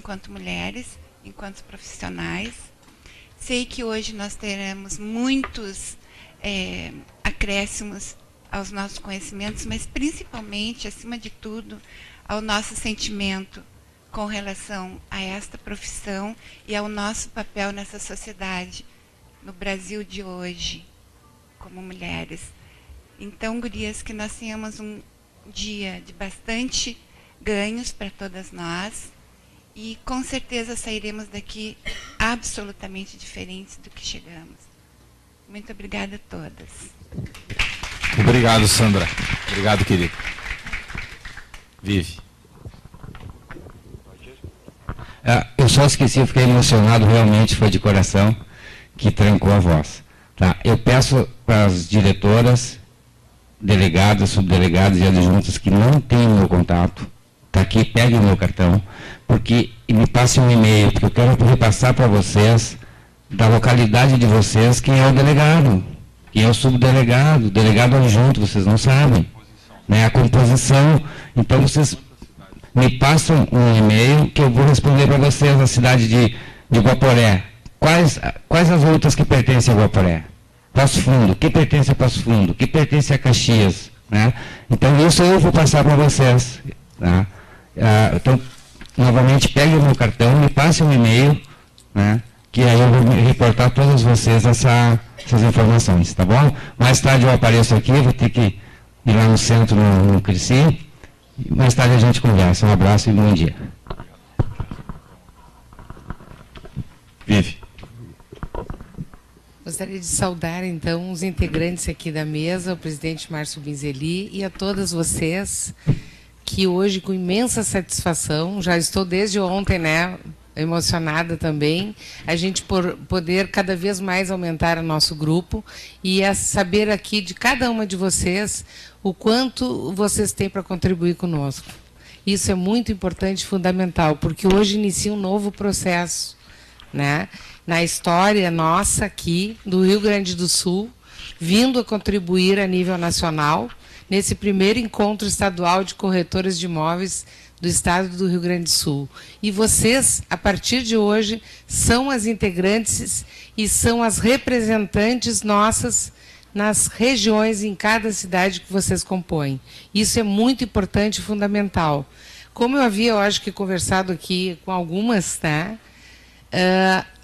enquanto mulheres, enquanto profissionais. Sei que hoje nós teremos muitos acréscimos aos nossos conhecimentos, mas principalmente, acima de tudo, ao nosso sentimento com relação a esta profissão e ao nosso papel nessa sociedade, no Brasil de hoje, como mulheres. Então, gurias, que nós tenhamos um dia de bastante ganhos para todas nós e com certeza sairemos daqui absolutamente diferentes do que chegamos. Muito obrigada a todas. Obrigado, Sandra. Obrigado, querido. Vive. Eu só esqueci, eu fiquei emocionado, realmente foi de coração que trancou a voz. Tá? Eu peço para as diretoras, delegadas, subdelegadas e adjuntas que não têm o meu contato, tá aqui, peguem o meu cartão, porque me passem um e-mail, porque eu quero repassar para vocês, da localidade de vocês, quem é o delegado, quem é o subdelegado, o delegado adjunto, vocês não sabem, né? A composição. Então vocês me passam um e-mail que eu vou responder para vocês na cidade de Guaporé. Quais as lutas que pertencem a Guaporé? Passo Fundo, que pertence a Passo Fundo, que pertence a Caxias, né? Então isso eu vou passar para vocês, tá? Então, novamente, pegue o meu cartão, me passe um e-mail, né? Que aí eu vou reportar a todos vocês essas informações, tá bom? Mais tarde eu apareço aqui, vou ter que ir lá no centro, no Crici, e mais tarde a gente conversa. Um abraço e bom dia. Vive. Gostaria de saudar, então, os integrantes aqui da mesa, o presidente Márcio Binzeli e a todas vocês, que hoje, com imensa satisfação, já estou desde ontem, né, emocionada também, a gente poder cada vez mais aumentar o nosso grupo e a saber aqui de cada uma de vocês o quanto vocês têm para contribuir conosco. Isso é muito importante e fundamental, porque hoje inicia um novo processo, né, na história nossa aqui, do Rio Grande do Sul, vindo a contribuir a nível nacional, nesse primeiro encontro estadual de corretoras de imóveis do estado do Rio Grande do Sul. E vocês, a partir de hoje, são as integrantes e são as representantes nossas nas regiões, em cada cidade que vocês compõem. Isso é muito importante e fundamental. Como eu havia, eu acho que, conversado aqui com algumas, né?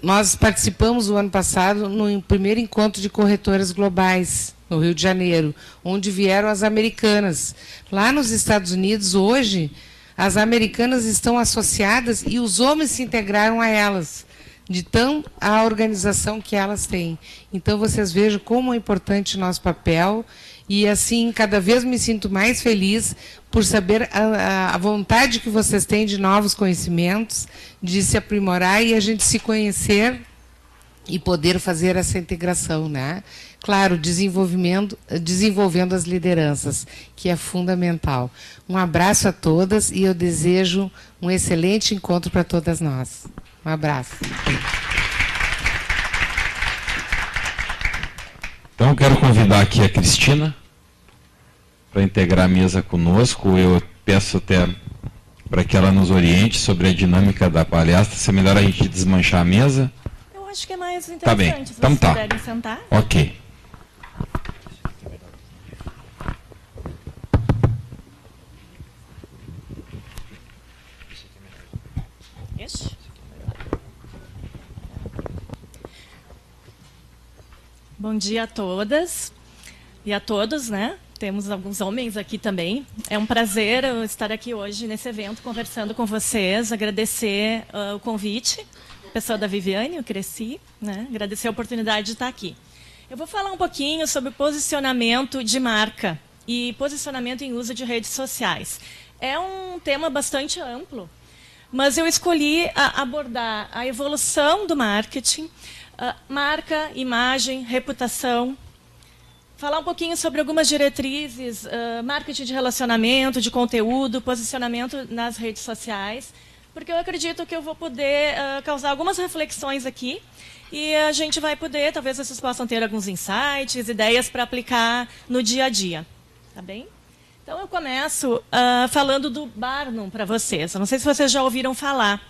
Nós participamos o ano passado no primeiro encontro de corretoras globais, no Rio de Janeiro, onde vieram as americanas. Lá nos Estados Unidos, hoje, as americanas estão associadas e os homens se integraram a elas, de tão a organização que elas têm. Então, vocês vejam como é importante o nosso papel e, assim, cada vez me sinto mais feliz por saber a vontade que vocês têm de novos conhecimentos, de se aprimorar e a gente se conhecer e poder fazer essa integração, né? Claro, desenvolvendo as lideranças, que é fundamental. Um abraço a todas e eu desejo um excelente encontro para todas nós. Um abraço. Então, eu quero convidar aqui a Cristina para integrar a mesa conosco. Eu peço até para que ela nos oriente sobre a dinâmica da palestra. Se é melhor a gente desmanchar a mesa. Eu acho que é mais interessante, tá bem. Se então, vocês tá. puderem sentar. Ok. Bom dia a todas e a todos, né? Temos alguns homens aqui também. É um prazer estar aqui hoje nesse evento conversando com vocês, agradecer o convite, pessoa da Viviane, eu cresci, né? Agradecer a oportunidade de estar aqui. Eu vou falar um pouquinho sobre posicionamento de marca e posicionamento em uso de redes sociais. É um tema bastante amplo, mas eu escolhi abordar a evolução do marketing, marca, imagem, reputação, falar um pouquinho sobre algumas diretrizes, marketing de relacionamento, de conteúdo, posicionamento nas redes sociais, porque eu acredito que eu vou poder causar algumas reflexões aqui e a gente vai poder, talvez vocês possam ter alguns insights, ideias para aplicar no dia a dia. Tá bem? Então, eu começo falando do Barnum para vocês. Eu não sei se vocês já ouviram falar.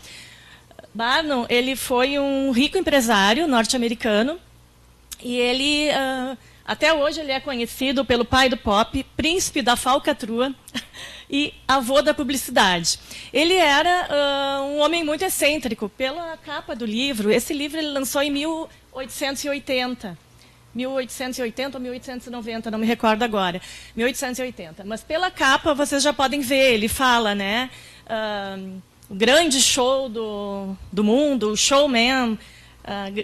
Barnum, ele foi um rico empresário norte-americano e ele, até hoje, ele é conhecido pelo pai do pop, príncipe da falcatrua e avô da publicidade. Ele era um homem muito excêntrico. Pela capa do livro, esse livro ele lançou em 1880. 1880 ou 1890, não me recordo agora. 1880. Mas pela capa vocês já podem ver, ele fala, né? O grande show do mundo, o showman,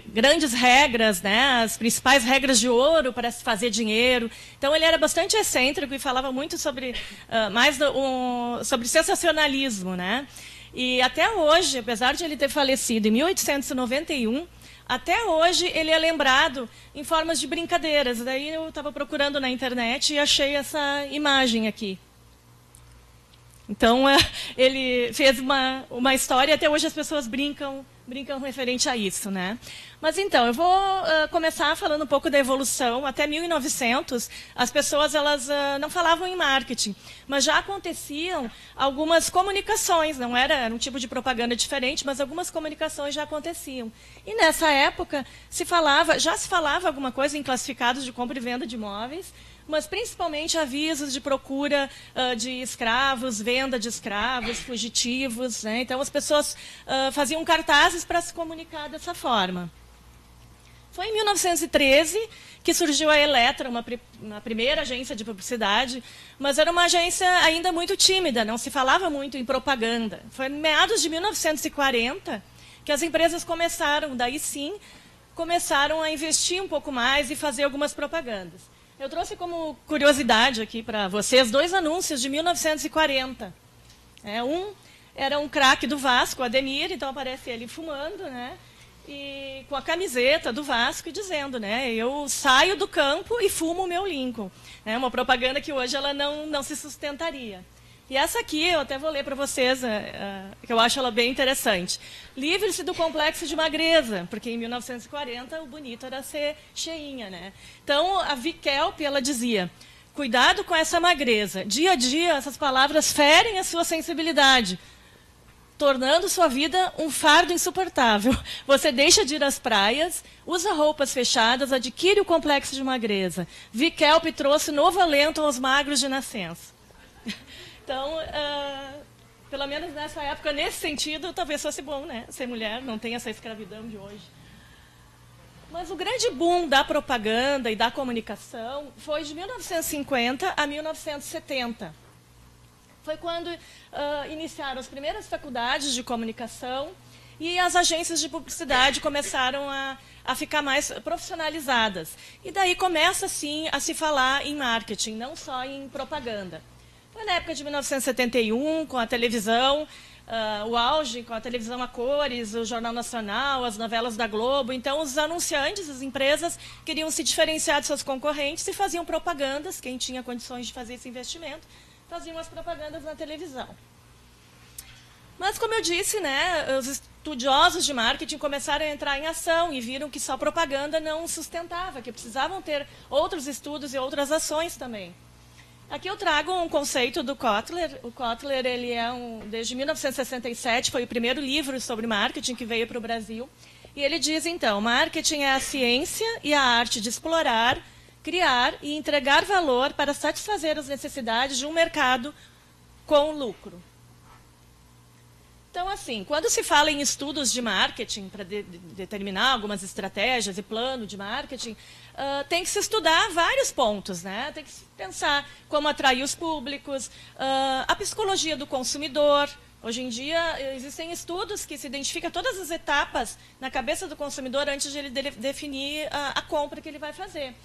grandes regras, né? As principais regras de ouro para se fazer dinheiro. Então ele era bastante excêntrico e falava muito sobre sobre sensacionalismo, né? E até hoje, apesar de ele ter falecido em 1891, até hoje ele é lembrado em formas de brincadeiras. Daí eu estava procurando na internet e achei essa imagem aqui. Então, ele fez uma história e até hoje as pessoas brincam referente a isso, né? Mas então, eu vou começar falando um pouco da evolução. Até 1900, as pessoas elas não falavam em marketing, mas já aconteciam algumas comunicações. Não era um tipo de propaganda diferente, mas algumas comunicações já aconteciam. E nessa época já se falava alguma coisa em classificados de compra e venda de imóveis, mas principalmente avisos de procura de escravos, venda de escravos, fugitivos, né? Então as pessoas faziam cartazes para se comunicar dessa forma. Foi em 1913 que surgiu a Eletra, uma primeira agência de publicidade, mas era uma agência ainda muito tímida, não se falava muito em propaganda. Foi em meados de 1940 que as empresas daí sim, começaram a investir um pouco mais e fazer algumas propagandas. Eu trouxe como curiosidade aqui para vocês 2 anúncios de 1940. Um era um craque do Vasco, Ademir, então aparece ele fumando, né? E com a camiseta do Vasco e dizendo, né? Eu saio do campo e fumo o meu Lincoln. É uma propaganda que hoje ela não se sustentaria. E essa aqui, eu até vou ler para vocês, que eu acho ela bem interessante. Livre-se do complexo de magreza, porque em 1940 o bonito era ser cheinha, né? Então, a Vikelp, ela dizia, cuidado com essa magreza. Dia a dia, essas palavras ferem a sua sensibilidade, tornando sua vida um fardo insuportável. Você deixa de ir às praias, usa roupas fechadas, adquire o complexo de magreza. Vikelp trouxe novo alento aos magros de nascença. Então, pelo menos nessa época, nesse sentido, talvez fosse bom, né? Ser mulher, não tem essa escravidão de hoje. Mas o grande boom da propaganda e da comunicação foi de 1950 a 1970. Foi quando iniciaram as primeiras faculdades de comunicação e as agências de publicidade começaram a ficar mais profissionalizadas. E daí começa, sim, a se falar em marketing, não só em propaganda. Foi na época de 1971, com a televisão, o auge, com a televisão a cores, o Jornal Nacional, as novelas da Globo. Então, os anunciantes, as empresas, queriam se diferenciar de seus concorrentes e faziam propagandas. Quem tinha condições de fazer esse investimento, faziam as propagandas na televisão. Mas, como eu disse, né, os estudiosos de marketing começaram a entrar em ação e viram que só propaganda não sustentava, que precisavam ter outros estudos e outras ações também. Aqui eu trago um conceito do Kotler. O Kotler, ele é desde 1967, foi o primeiro livro sobre marketing que veio para o Brasil. E ele diz, então, marketing é a ciência e a arte de explorar, criar e entregar valor para satisfazer as necessidades de um mercado com lucro. Então, assim, quando se fala em estudos de marketing, para determinar algumas estratégias e plano de marketing, tem que se estudar vários pontos, né? Tem que se pensar como atrair os públicos, a psicologia do consumidor. Hoje em dia, existem estudos que se identificam todas as etapas na cabeça do consumidor antes de ele definir a compra que ele vai fazer.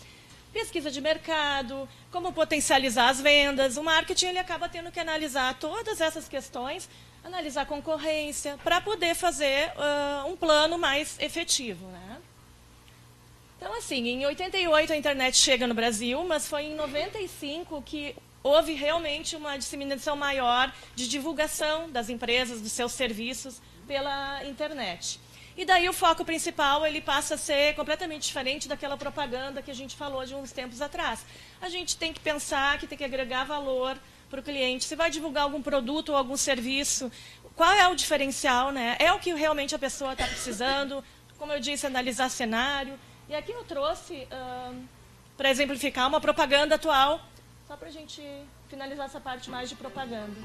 Pesquisa de mercado, como potencializar as vendas. O marketing ele acaba tendo que analisar todas essas questões, analisar a concorrência, para poder fazer um plano mais efetivo, né? Então, assim, em 88 a internet chega no Brasil, mas foi em 95 que houve realmente uma disseminação maior de divulgação das empresas, dos seus serviços pela internet. E daí o foco principal ele passa a ser completamente diferente daquela propaganda que a gente falou de uns tempos atrás. A gente tem que pensar que tem que agregar valor para o cliente. Se vai divulgar algum produto ou algum serviço, qual é o diferencial, né? É o que realmente a pessoa está precisando, como eu disse, analisar cenário. E aqui eu trouxe, para exemplificar, uma propaganda atual, só para a gente finalizar essa parte mais de propaganda.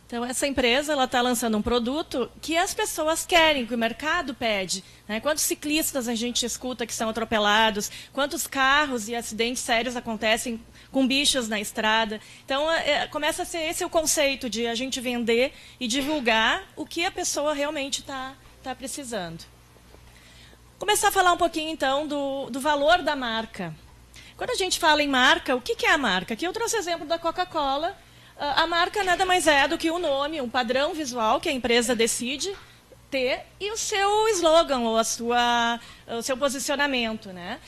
Então, essa empresa está lançando um produto que as pessoas querem, que o mercado pede. Né? Quantos ciclistas a gente escuta que são atropelados, quantos carros e acidentes sérios acontecem com bichos na estrada. Então, começa a ser esse o conceito de a gente vender e divulgar o que a pessoa realmente está precisando. Começar a falar um pouquinho, então, do valor da marca. Quando a gente fala em marca, o que é a marca? Aqui eu trouxe o exemplo da Coca-Cola. A marca nada mais é do que um nome, um padrão visual que a empresa decide ter e o seu slogan ou o seu posicionamento, né?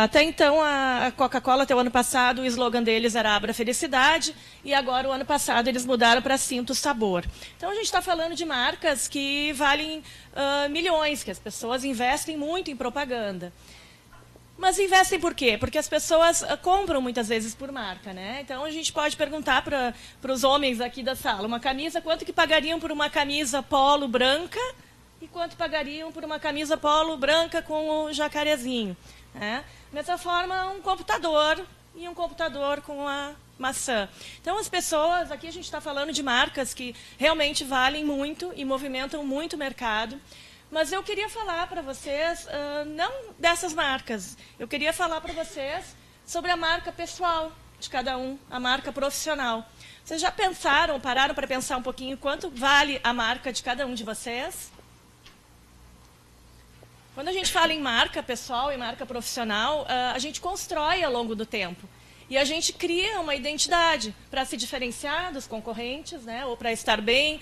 Até então, a Coca-Cola, até o ano passado, o slogan deles era Abra Felicidade e agora, o ano passado, eles mudaram para Sinta o Sabor. Então, a gente está falando de marcas que valem milhões, que as pessoas investem muito em propaganda. Mas investem por quê? Porque as pessoas compram muitas vezes por marca, né? Então a gente pode perguntar para os homens aqui da sala, uma camisa, quanto que pagariam por uma camisa polo branca e quanto pagariam por uma camisa polo branca com o jacarezinho, né? Dessa forma, um computador e um computador com a maçã. Então as pessoas, aqui a gente está falando de marcas que realmente valem muito e movimentam muito o mercado. Mas eu queria falar para vocês, não dessas marcas, eu queria falar para vocês sobre a marca pessoal de cada um, a marca profissional. Vocês já pensaram, pararam para pensar um pouquinho quanto vale a marca de cada um de vocês? Quando a gente fala em marca pessoal e marca profissional, a gente constrói ao longo do tempo. E a gente cria uma identidade para se diferenciar dos concorrentes, né, ou para estar bem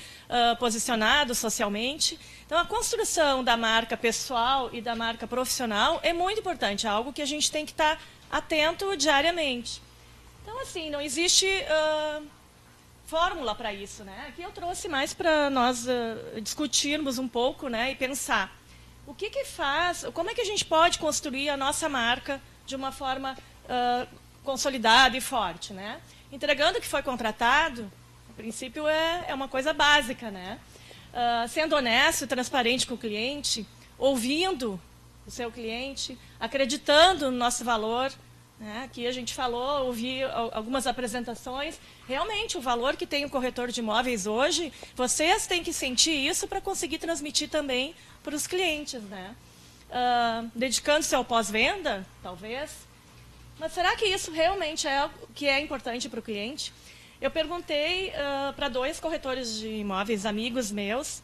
posicionado socialmente. Então, a construção da marca pessoal e da marca profissional é muito importante, é algo que a gente tem que estar atento diariamente. Então, assim, não existe fórmula para isso, né? Aqui eu trouxe mais para nós discutirmos um pouco, né, e pensar o que faz, como é que a gente pode construir a nossa marca de uma forma consolidado e forte, né? Entregando o que foi contratado, a princípio é uma coisa básica, né? Sendo honesto e transparente com o cliente, ouvindo o seu cliente, acreditando no nosso valor, né? Aqui a gente falou, ouvi algumas apresentações, realmente o valor que tem o corretor de imóveis hoje, vocês têm que sentir isso para conseguir transmitir também para os clientes, né? Dedicando-se ao pós-venda, talvez. Mas será que isso realmente é o que é importante para o cliente? Eu perguntei para 2 corretores de imóveis, amigos meus,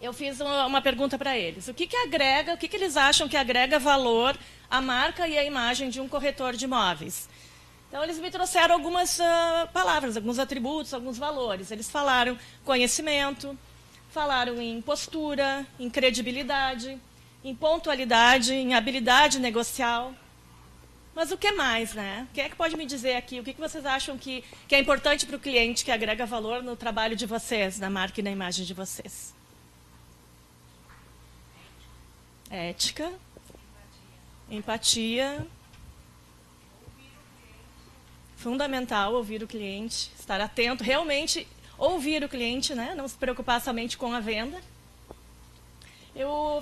eu fiz uma pergunta para eles. O que agrega, o que eles acham que agrega valor à marca e à imagem de um corretor de imóveis? Então, eles me trouxeram algumas palavras, alguns atributos, alguns valores. Eles falaram conhecimento, falaram em postura, em credibilidade, em pontualidade, em habilidade negocial. Mas o que mais, né? Quem é que pode me dizer aqui? O que vocês acham que é importante para o cliente, que agrega valor no trabalho de vocês, na marca e na imagem de vocês? Ética. Empatia. Fundamental ouvir o cliente, estar atento, realmente ouvir o cliente, né? Não se preocupar somente com a venda. Eu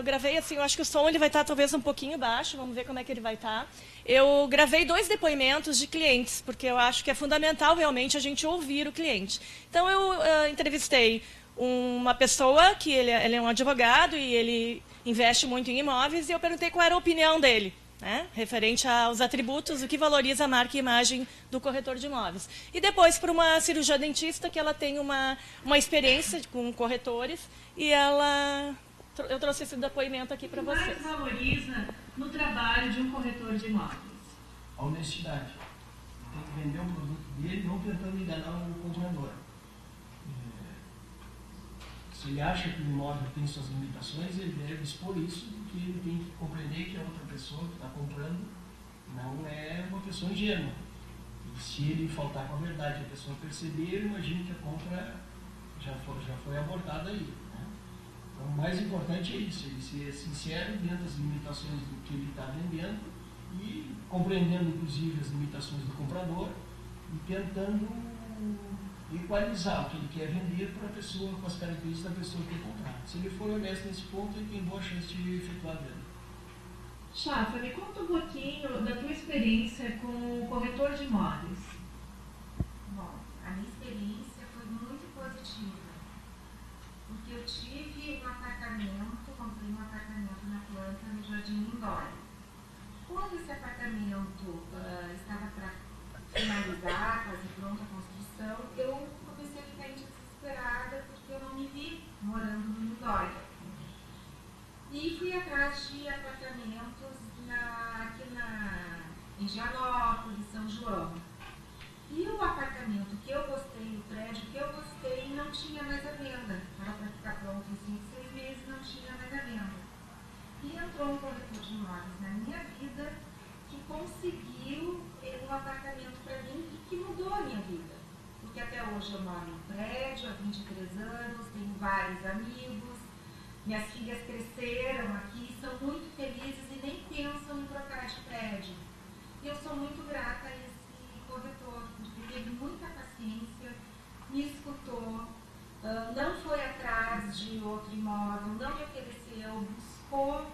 gravei assim, eu acho que o som ele vai estar talvez um pouquinho baixo, vamos ver como é que ele vai estar. Eu gravei 2 depoimentos de clientes, porque eu acho que é fundamental realmente a gente ouvir o cliente. Então eu entrevistei uma pessoa que ele é um advogado e ele investe muito em imóveis e eu perguntei qual era a opinião dele né, referente aos atributos, o que valoriza a marca e imagem do corretor de imóveis. E depois para uma cirurgia dentista, que ela tem uma experiência com corretores, e eu trouxe esse depoimento aqui para vocês. O que mais valoriza no trabalho de um corretor de imóveis? A honestidade. Tem que vender um produto dele, não tentando enganar o comprador. Se ele acha que o imóvel tem suas limitações, ele deve expor isso, porque ele tem que compreender que a outra pessoa que está comprando não é uma pessoa ingênua. E se ele faltar com a verdade, a pessoa perceber, eu imagino que a compra já foi abortada aí. Né? Então, o mais importante é isso, ele ser sincero dentro das limitações do que ele está vendendo e compreendendo, inclusive, as limitações do comprador e tentando equalizar o que ele quer vender para a pessoa, com as características da pessoa que quer comprar. Se ele for honesto nesse ponto, ele tem boa chance de efetuar a venda. Chafa, me conta um pouquinho da tua experiência com o corretor de imóveis. Bom, a minha experiência foi muito positiva, porque eu tive um apartamento, comprei um apartamento na planta no Jardim Lindóia. Quando esse apartamento estava para finalizar, quase pronta a construção, eu comecei a ficar desesperada porque eu não me vi morando no Lindóia. E fui atrás de apartamentos em Gianópolis, São João. E o apartamento que eu gostei, o prédio que eu gostei, não tinha mais à venda. Estava para ficar pronto em 5, 6 meses, não tinha mais à venda. E entrou um corretor de imóveis na minha vida que conseguiu um apartamento para mim e que mudou a minha vida. Porque até hoje eu moro em prédio há 23 anos, tenho vários amigos, minhas filhas cresceram aqui, são muito felizes e nem pensam em trocar de prédio. E eu sou muito grata a esse corretor, porque teve muita paciência, me escutou, não foi atrás de outro imóvel, não me ofereceu, buscou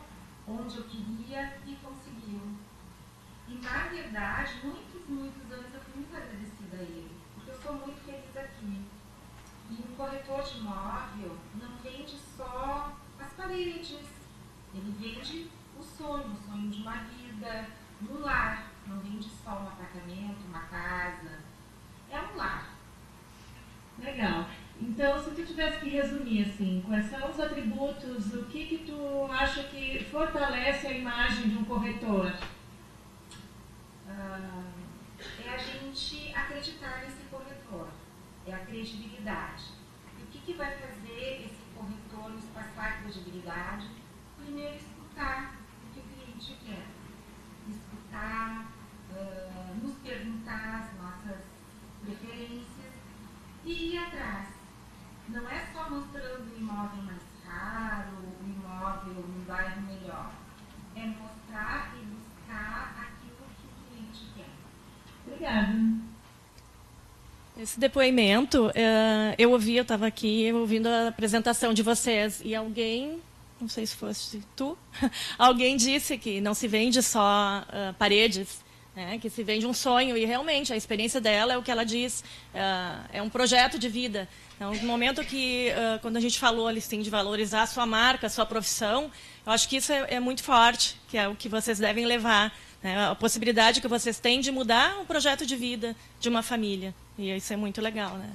onde eu queria e conseguiu. E, na verdade, muitos anos eu fui muito agradecida a ele, porque eu sou muito feliz aqui. E o corretor de imóvel não vende só as paredes, ele vende o sonho de uma vida, um lar. Não vende só um apartamento, uma casa, é um lar. Legal. Então, se tu tivesse que resumir assim, quais são os atributos, o que tu acha que fortalece a imagem de um corretor? É a gente acreditar nesse corretor, é a credibilidade. E o que vai fazer esse corretor nos passar credibilidade? Primeiro, escutar o que o cliente quer. Escutar, nos perguntar as nossas preferências e ir atrás. Não é só mostrando o imóvel mais caro, o imóvel num bairro melhor. É mostrar e buscar aquilo que o cliente quer. Obrigada. Esse depoimento, eu estava aqui ouvindo a apresentação de vocês, e alguém, não sei se fosse tu, alguém disse que não se vende só paredes, né, que se vende um sonho, e realmente a experiência dela é o que ela diz, é um projeto de vida. Então, no momento que, quando a gente falou ali, assim, de valorizar a sua marca, a sua profissão, eu acho que isso é muito forte, que é o que vocês devem levar, né, a possibilidade que vocês têm de mudar o projeto de vida de uma família. E isso é muito legal, né?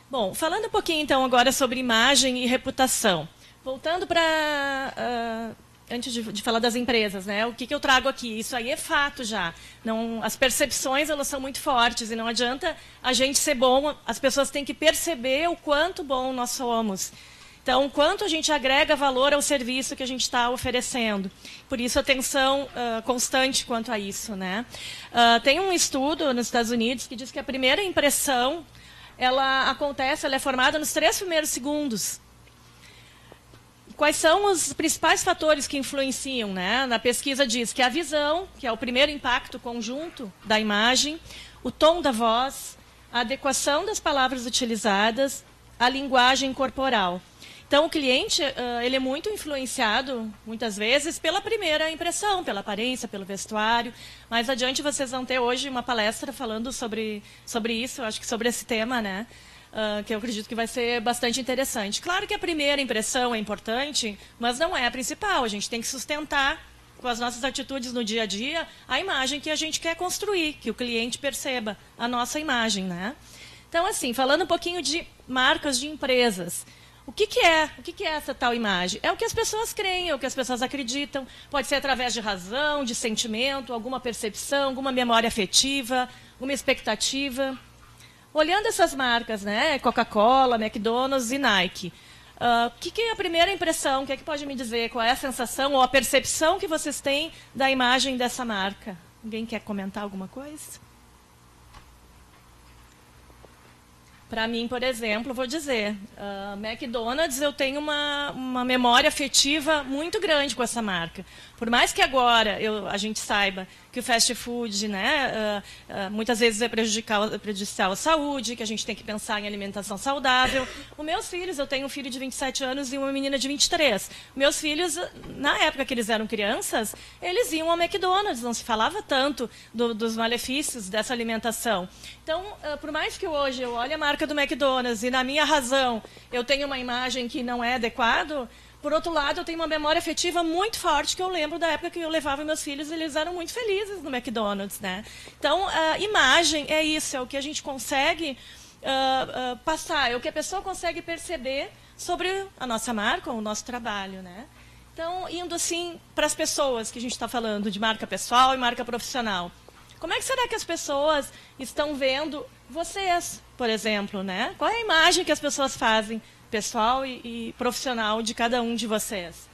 Bom, falando um pouquinho, então, agora sobre imagem e reputação. Voltando para... antes de falar das empresas, né? O que eu trago aqui? Isso aí é fato já. Não, as percepções, elas são muito fortes e não adianta a gente ser bom, as pessoas têm que perceber o quanto bom nós somos. Então, o quanto a gente agrega valor ao serviço que a gente está oferecendo. Por isso, atenção constante quanto a isso, né? Tem um estudo nos Estados Unidos que diz que a primeira impressão, ela é formada nos 3 primeiros segundos. Quais são os principais fatores que influenciam, né? Na pesquisa diz que a visão, que é o primeiro impacto conjunto da imagem, o tom da voz, a adequação das palavras utilizadas, a linguagem corporal. Então, o cliente ele é muito influenciado, muitas vezes, pela primeira impressão, pela aparência, pelo vestuário. Mais adiante, vocês vão ter hoje uma palestra falando sobre isso, eu acho que sobre esse tema, né? Que eu acredito que vai ser bastante interessante. Claro que a primeira impressão é importante, mas não é a principal. A gente tem que sustentar com as nossas atitudes no dia a dia, a imagem que a gente quer construir, que o cliente perceba a nossa imagem, né? Então, assim, falando um pouquinho de marcas de empresas. O que é essa tal imagem? É o que as pessoas creem, é o que as pessoas acreditam. Pode ser através de razão, de sentimento, alguma percepção, alguma memória afetiva, alguma expectativa. Olhando essas marcas, né, Coca-Cola, McDonald's e Nike, o que é a primeira impressão? O que pode me dizer? Qual é a sensação ou a percepção que vocês têm da imagem dessa marca? Alguém quer comentar alguma coisa? Para mim, por exemplo, vou dizer, McDonald's, eu tenho uma memória afetiva muito grande com essa marca. Por mais que agora a gente saiba que o fast food, né, muitas vezes é prejudicial à saúde, que a gente tem que pensar em alimentação saudável. Os meus filhos, eu tenho um filho de 27 anos e uma menina de 23. Meus filhos, na época que eles eram crianças, eles iam ao McDonald's, não se falava tanto dos malefícios dessa alimentação. Então, por mais que hoje eu olhe a marca do McDonald's e, na minha razão, eu tenho uma imagem que não é adequada, por outro lado, eu tenho uma memória afetiva muito forte, que eu lembro da época que eu levava meus filhos e eles eram muito felizes no McDonald's, né? Então, a imagem é isso, é o que a gente consegue passar, é o que a pessoa consegue perceber sobre a nossa marca ou o nosso trabalho, né? Então, indo assim para as pessoas que a gente está falando de marca pessoal e marca profissional. Como é que será que as pessoas estão vendo vocês, por exemplo, né? Qual é a imagem que as pessoas fazem pessoal e profissional de cada um de vocês?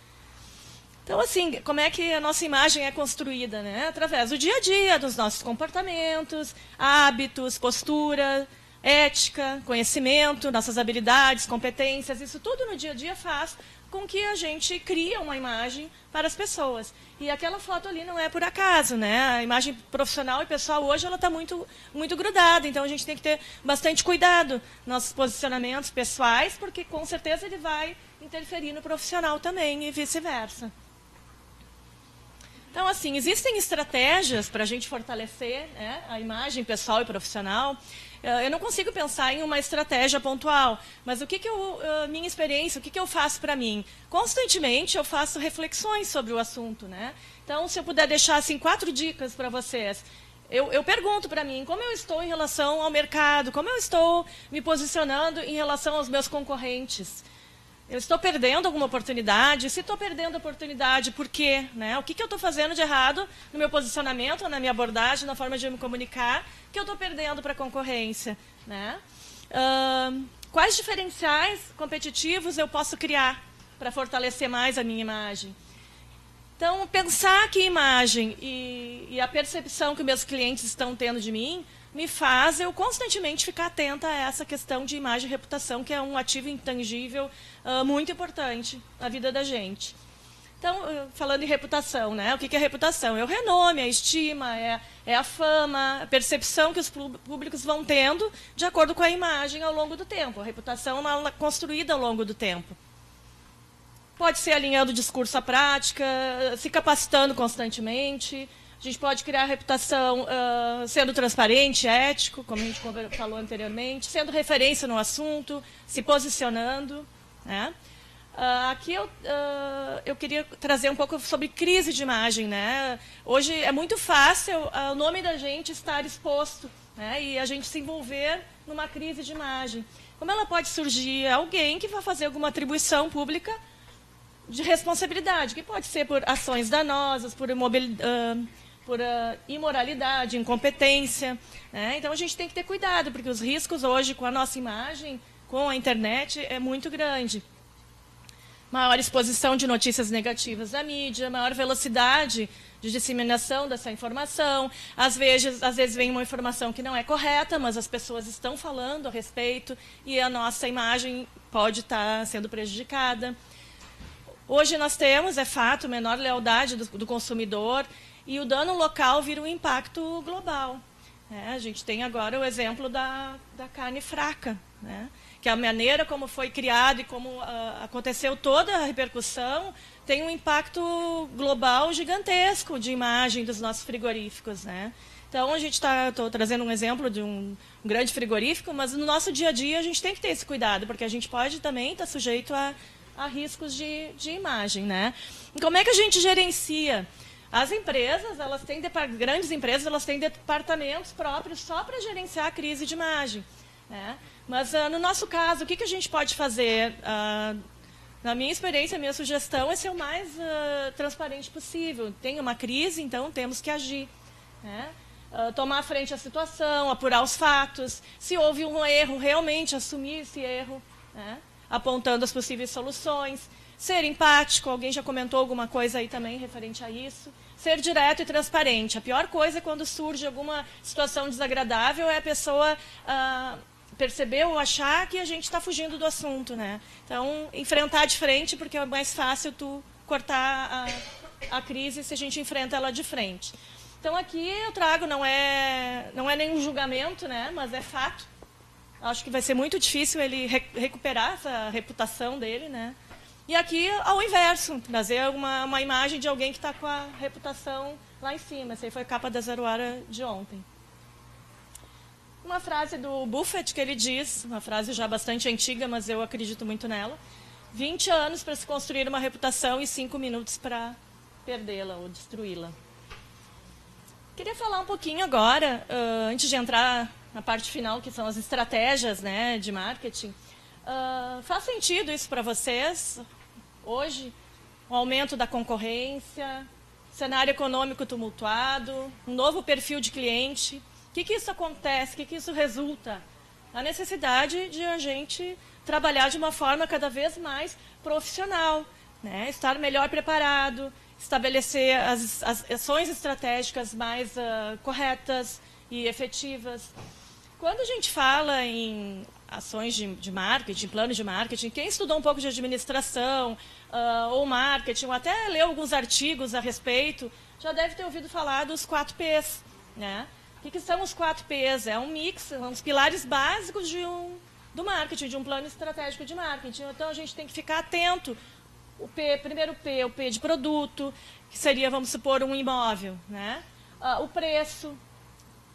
Então, assim, como é que a nossa imagem é construída, né? Através do dia a dia, dos nossos comportamentos, hábitos, postura, ética, conhecimento, nossas habilidades, competências, isso tudo no dia a dia faz com que a gente crie uma imagem para as pessoas. E aquela foto ali não é por acaso, né? A imagem profissional e pessoal hoje ela está muito, muito grudada, então a gente tem que ter bastante cuidado nos nossos posicionamentos pessoais, porque com certeza ele vai interferir no profissional também e vice-versa. Então, assim, existem estratégias para a gente fortalecer, né, a imagem pessoal e profissional. Eu não consigo pensar em uma estratégia pontual, mas minha experiência, o que eu faço para mim? Constantemente eu faço reflexões sobre o assunto, né? Então, se eu puder deixar assim 4 dicas para vocês. Eu pergunto para mim como eu estou em relação ao mercado, como eu estou me posicionando em relação aos meus concorrentes. Eu estou perdendo alguma oportunidade? Se estou perdendo a oportunidade, por quê? Né? O que eu estou fazendo de errado no meu posicionamento, na minha abordagem, na forma de eu me comunicar, que eu estou perdendo para a concorrência? Né? Quais diferenciais competitivos eu posso criar para fortalecer mais a minha imagem? Então, pensar que imagem e a percepção que meus clientes estão tendo de mim me faz eu constantemente ficar atenta a essa questão de imagem e reputação, que é um ativo intangível muito importante na vida da gente. Então, falando em reputação, né? O que é reputação? É o renome, é a estima, é a fama, a percepção que os públicos vão tendo de acordo com a imagem ao longo do tempo. A reputação é construída ao longo do tempo. Pode ser alinhando o discurso à prática, se capacitando constantemente. A gente pode criar reputação sendo transparente, ético, como a gente falou anteriormente, sendo referência no assunto, se posicionando. Né? Aqui eu queria trazer um pouco sobre crise de imagem. Né? Hoje é muito fácil o nome da gente estar exposto, né? E a gente se envolver numa crise de imagem. Como ela pode surgir? Alguém que vai fazer alguma atribuição pública de responsabilidade, que pode ser por ações danosas, por imoralidade, incompetência. Né? Então, a gente tem que ter cuidado, porque os riscos hoje com a nossa imagem, com a internet, é muito grande. Maior exposição de notícias negativas da mídia, maior velocidade de disseminação dessa informação. Às vezes vem uma informação que não é correta, mas as pessoas estão falando a respeito e a nossa imagem pode estar sendo prejudicada. Hoje nós temos, é fato, menor lealdade do consumidor, e o dano local vira um impacto global. A gente tem agora o exemplo da carne fraca, né? Que a maneira como foi criado e como aconteceu toda a repercussão tem um impacto global gigantesco de imagem dos nossos frigoríficos. Né? Então, estou trazendo um exemplo de um grande frigorífico, mas no nosso dia a dia a gente tem que ter esse cuidado, porque a gente pode também estar sujeito a riscos de imagem. Né? E como é que a gente gerencia As empresas, grandes empresas, elas têm departamentos próprios só para gerenciar a crise de imagem, né? Mas, no nosso caso, o que a gente pode fazer? Na minha experiência, a minha sugestão é ser o mais transparente possível. Tem uma crise, então temos que agir, né? Tomar frente à situação, apurar os fatos. Se houve um erro, realmente assumir esse erro, né? Apontando as possíveis soluções. Ser empático, alguém já comentou alguma coisa aí também referente a isso. Ser direto e transparente. A pior coisa é quando surge alguma situação desagradável é a pessoa perceber ou achar que a gente está fugindo do assunto, né? Então, enfrentar de frente, porque é mais fácil tu cortar a crise se a gente enfrenta ela de frente. Então, aqui eu trago, não é nenhum julgamento, né? Mas é fato. Acho que vai ser muito difícil ele recuperar essa reputação dele, né? E aqui, ao inverso, trazer uma imagem de alguém que está com a reputação lá em cima. Essa aí foi a capa da Zero Hora de ontem. Uma frase do Buffett que ele diz, uma frase já bastante antiga, mas eu acredito muito nela. 20 anos para se construir uma reputação e 5 minutos para perdê-la ou destruí-la. Queria falar um pouquinho agora, antes de entrar na parte final, que são as estratégias, né, de marketing. Faz sentido isso para vocês? Hoje, o aumento da concorrência, cenário econômico tumultuado, um novo perfil de cliente. O que isso acontece? O que isso resulta? A necessidade de a gente trabalhar de uma forma cada vez mais profissional, né? Estar melhor preparado, estabelecer as ações estratégicas mais corretas e efetivas. Quando a gente fala em ações de marketing, planos de marketing, quem estudou um pouco de administração ou marketing, ou até leu alguns artigos a respeito, já deve ter ouvido falar dos 4 Ps, né? O que são os 4 Ps? É um mix, são os pilares básicos do marketing, de um plano estratégico de marketing. Então, a gente tem que ficar atento. Primeiro P, o P de produto, que seria, vamos supor, um imóvel, né? O preço.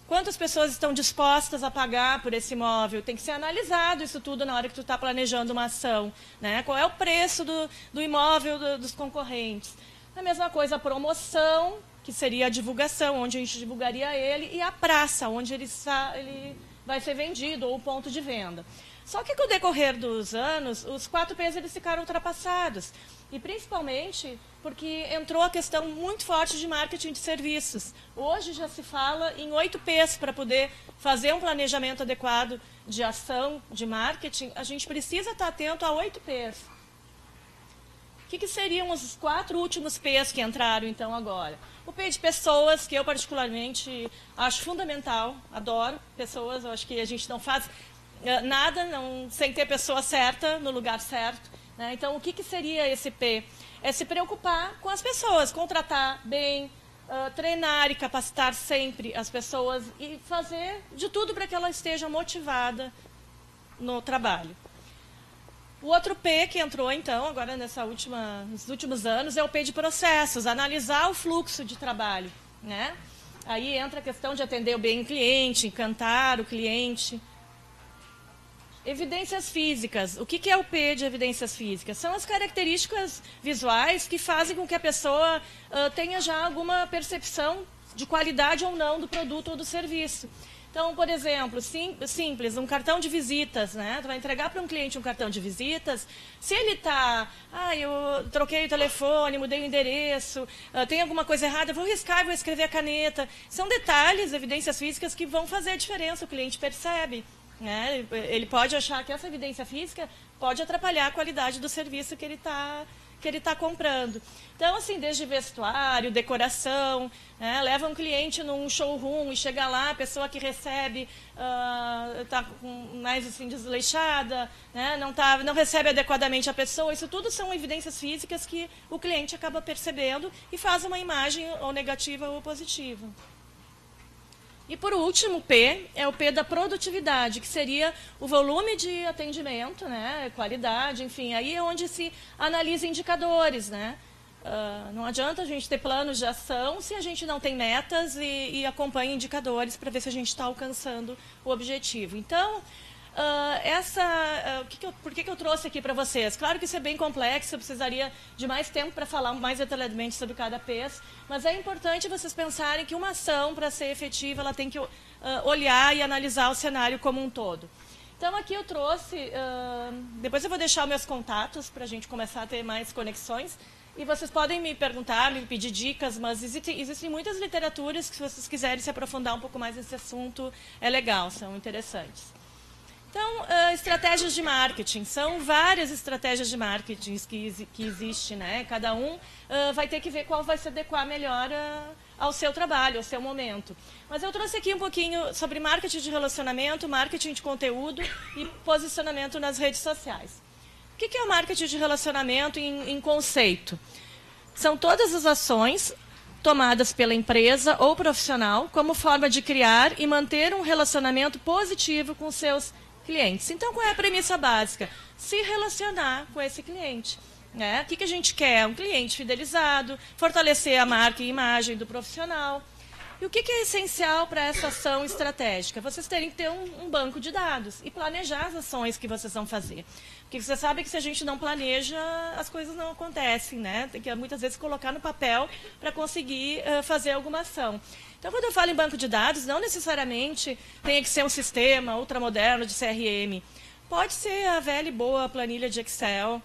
Quantas pessoas estão dispostas a pagar por esse imóvel? Tem que ser analisado isso tudo na hora que tu está planejando uma ação, né? Qual é o preço do imóvel dos concorrentes? A mesma coisa, a promoção, que seria a divulgação, onde a gente divulgaria ele, e a praça, onde ele vai ser vendido, ou o ponto de venda. Só que com o decorrer dos anos, os 4 Ps eles ficaram ultrapassados. E principalmente porque entrou a questão muito forte de marketing de serviços. Hoje já se fala em 8 Ps para poder fazer um planejamento adequado de ação, de marketing. A gente precisa estar atento a 8 Ps. O que seriam os 4 últimos Ps que entraram, então, agora? O P de pessoas, que eu particularmente acho fundamental, adoro pessoas, eu acho que a gente não faz nada sem ter pessoa certa no lugar certo, né? Então, o que seria esse P? É se preocupar com as pessoas, contratar bem, treinar e capacitar sempre as pessoas e fazer de tudo para que ela esteja motivada no trabalho. O outro P que entrou, então, agora nos últimos anos, é o P de processos, analisar o fluxo de trabalho, né? Aí entra a questão de atender bem o cliente, encantar o cliente. Evidências físicas. O que é o P de evidências físicas? São as características visuais que fazem com que a pessoa tenha já alguma percepção de qualidade ou não do produto ou do serviço. Então, por exemplo, simples, um cartão de visitas, né? Tu vai entregar para um cliente um cartão de visitas, se ele está, eu troquei o telefone, mudei o endereço, tem alguma coisa errada, eu vou riscar e vou escrever a caneta. São detalhes, evidências físicas que vão fazer a diferença, o cliente percebe, né? Ele pode achar que essa evidência física pode atrapalhar a qualidade do serviço que ele está comprando. Então, assim, desde vestuário, decoração, né? Leva um cliente num showroom e chega lá, a pessoa que recebe está mais assim, desleixada, né? Não recebe adequadamente a pessoa. Isso tudo são evidências físicas que o cliente acaba percebendo e faz uma imagem ou negativa ou positiva. E, por último, o P é o P da produtividade, que seria o volume de atendimento, né, qualidade, enfim, aí é onde se analisa indicadores, né? Não adianta a gente ter planos de ação se a gente não tem metas e acompanha indicadores para ver se a gente está alcançando o objetivo. Então, por que eu trouxe aqui para vocês? Claro que isso é bem complexo, eu precisaria de mais tempo para falar mais detalhadamente sobre cada PES, mas é importante vocês pensarem que uma ação, para ser efetiva, ela tem que olhar e analisar o cenário como um todo. Então, aqui eu trouxe, depois eu vou deixar os meus contatos para a gente começar a ter mais conexões, e vocês podem me perguntar, me pedir dicas, mas existem muitas literaturas que, se vocês quiserem se aprofundar um pouco mais nesse assunto, é legal, são interessantes. Então, estratégias de marketing. São várias estratégias de marketing que existem, né? Cada um vai ter que ver qual vai se adequar melhor ao seu trabalho, ao seu momento. Mas eu trouxe aqui um pouquinho sobre marketing de relacionamento, marketing de conteúdo e posicionamento nas redes sociais. O que é o marketing de relacionamento em conceito? São todas as ações tomadas pela empresa ou profissional como forma de criar e manter um relacionamento positivo com seus clientes. Então, qual é a premissa básica? Se relacionar com esse cliente. Né? O que a gente quer? Um cliente fidelizado, fortalecer a marca e imagem do profissional. E o que é essencial para essa ação estratégica? Vocês terem que ter um banco de dados e planejar as ações que vocês vão fazer. Porque você sabe que se a gente não planeja, as coisas não acontecem, né? Tem que muitas vezes colocar no papel para conseguir fazer alguma ação. Então, quando eu falo em banco de dados, não necessariamente tem que ser um sistema ultramoderno de CRM. Pode ser a velha e boa planilha de Excel,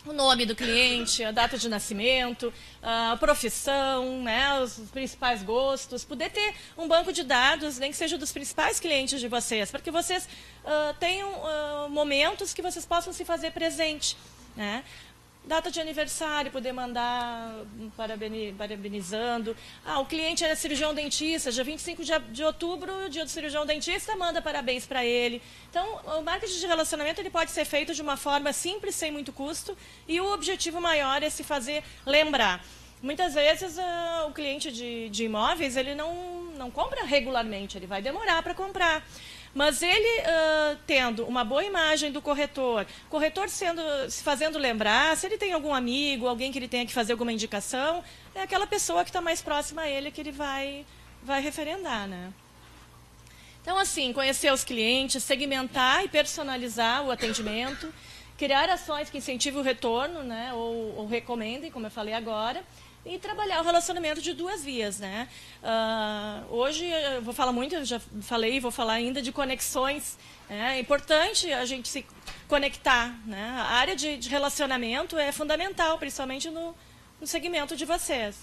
o nome do cliente, a data de nascimento, a profissão, né, os principais gostos. Poder ter um banco de dados, nem que seja dos principais clientes de vocês, para que vocês tenham momentos que vocês possam se fazer presente, né? Data de aniversário, poder mandar parabenizando. O cliente era cirurgião dentista, dia 25 de outubro, dia do cirurgião dentista, manda parabéns para ele. Então, o marketing de relacionamento ele pode ser feito de uma forma simples, sem muito custo, e o objetivo maior é se fazer lembrar. Muitas vezes, o cliente de imóveis ele não compra regularmente, ele vai demorar para comprar. Mas ele, tendo uma boa imagem do corretor se fazendo lembrar, se ele tem algum amigo, alguém que ele tenha que fazer alguma indicação, é aquela pessoa que está mais próxima a ele que ele vai referendar, né? Então, assim, conhecer os clientes, segmentar e personalizar o atendimento, criar ações que incentivem o retorno, né, ou recomendem, como eu falei agora, e trabalhar o relacionamento de duas vias, né? Hoje eu vou falar muito, eu já falei e vou falar ainda de conexões. É importante a gente se conectar, né? A área de relacionamento é fundamental, principalmente no segmento de vocês.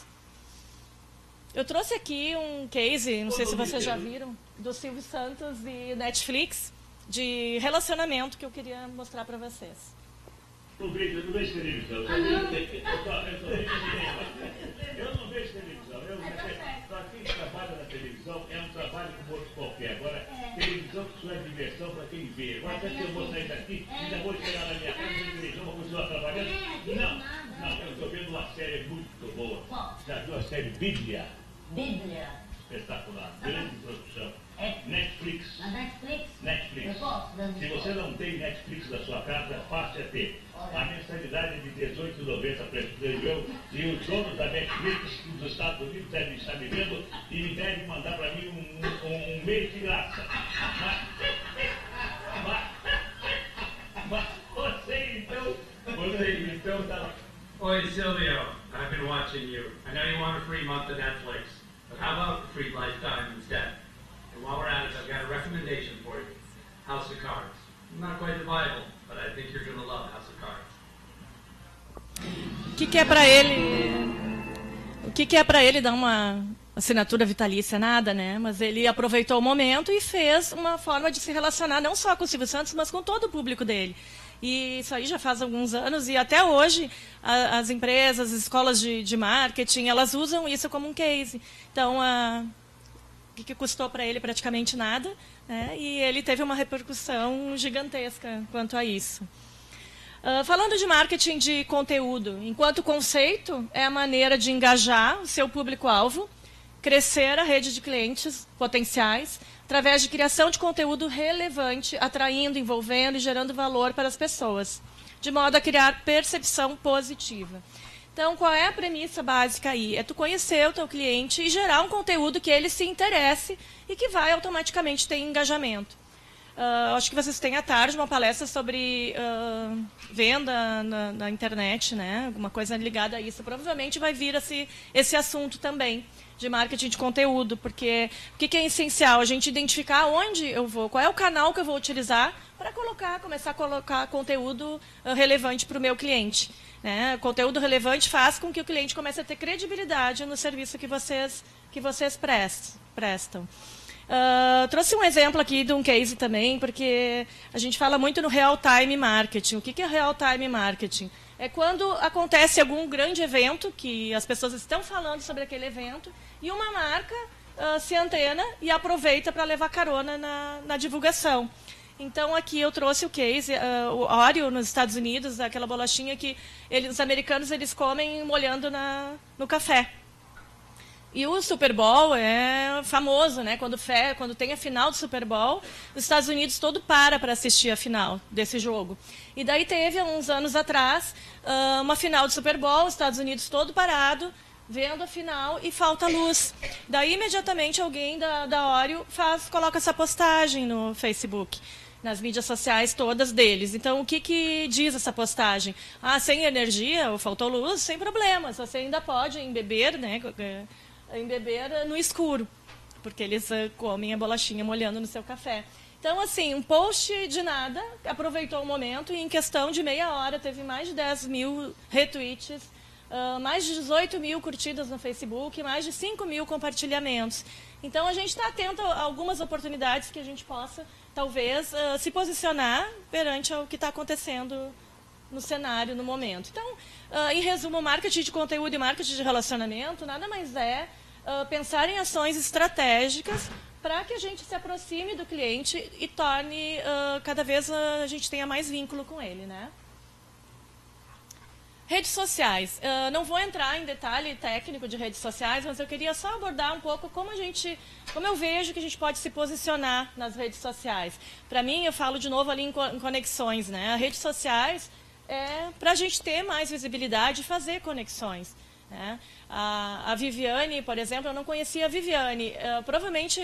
Eu trouxe aqui um case, não sei se vocês já viram, do Silvio Santos e Netflix, de relacionamento que eu queria mostrar para vocês. Eu não vejo televisão. Eu não vejo televisão. Para quem trabalha na televisão, é um trabalho como outro qualquer. Agora, televisão só é diversão para quem vê. Agora, até que eu vou sair daqui, ainda vou chegar na minha casa e televisão, vou continuar trabalhando. Não, eu estou vendo uma série muito boa. Já viu a série Bíblia? Bíblia. Espetacular. Grande produção. Netflix. Netflix. Eu gosto da Se você não tem Netflix na sua casa, fácil é ter. A mensalidade é de R$18,90 para eu e o dono da Netflix dos Estados Unidos deve estar me vendo e me deve mandar para mim um mês de graça. Mas você então tá. Oi, Silvio, I've been watching you. I know you want a free month of Netflix, but how about a free lifetime instead? And while we're at it, I've got a recommendation for you. House of Cards. Not quite the Bible, but I think you're going to love House of Cards. O que é para ele? O que é para ele dar uma assinatura vitalícia? Nada, né? Mas ele aproveitou o momento e fez uma forma de se relacionar não só com o Silvio Santos, mas com todo o público dele. E isso aí já faz alguns anos e até hoje as empresas, as escolas de marketing, elas usam isso como um case. Então, o que custou para ele? Praticamente nada, né? E ele teve uma repercussão gigantesca quanto a isso. Falando de marketing de conteúdo, enquanto conceito, é a maneira de engajar o seu público-alvo, crescer a rede de clientes potenciais, através de criação de conteúdo relevante, atraindo, envolvendo e gerando valor para as pessoas, de modo a criar percepção positiva. Então, qual é a premissa básica aí? É tu conhecer o teu cliente e gerar um conteúdo que ele se interesse e que vai automaticamente ter engajamento. acho que vocês têm à tarde uma palestra sobre venda na internet, né? Alguma coisa ligada a isso. Provavelmente vai vir esse assunto também, de marketing de conteúdo, porque o que é essencial? A gente identificar onde eu vou, qual é o canal que eu vou utilizar para começar a colocar conteúdo relevante para o meu cliente. Né? Conteúdo relevante faz com que o cliente comece a ter credibilidade no serviço que vocês prestam. Trouxe um exemplo aqui de um case também, porque a gente fala muito no real-time marketing. O que é real-time marketing? É quando acontece algum grande evento, que as pessoas estão falando sobre aquele evento, e uma marca se antena e aproveita para levar carona na divulgação. Então, aqui eu trouxe o case, o Oreo nos Estados Unidos, aquela bolachinha que os americanos eles comem molhando no café. E o Super Bowl é famoso, né? Quando tem a final do Super Bowl, os Estados Unidos todo para assistir a final desse jogo. E daí teve, há uns anos atrás, uma final do Super Bowl, os Estados Unidos todo parado, vendo a final e falta luz. Daí, imediatamente, alguém da Oreo coloca essa postagem no Facebook, nas mídias sociais todas deles. Então, o que diz essa postagem? Sem energia, ou faltou luz, sem problema, você ainda pode embeber, né? Embeber no escuro, porque eles comem a bolachinha molhando no seu café. Então, assim, um post de nada, aproveitou o momento e em questão de meia hora teve mais de 10 mil retweets, mais de 18 mil curtidas no Facebook, mais de 5 mil compartilhamentos. Então, a gente está atento a algumas oportunidades que a gente possa, talvez, se posicionar perante o que está acontecendo no cenário, no momento. Então, em resumo, marketing de conteúdo e marketing de relacionamento nada mais é pensar em ações estratégicas para que a gente se aproxime do cliente e torne, cada vez a gente tenha mais vínculo com ele, né? Redes sociais. Não vou entrar em detalhe técnico de redes sociais, mas eu queria só abordar um pouco como eu vejo que a gente pode se posicionar nas redes sociais. Para mim, eu falo de novo ali em conexões, né? As redes sociais é para a gente ter mais visibilidade e fazer conexões. Né? A Viviane, por exemplo, eu não conhecia a Viviane. Provavelmente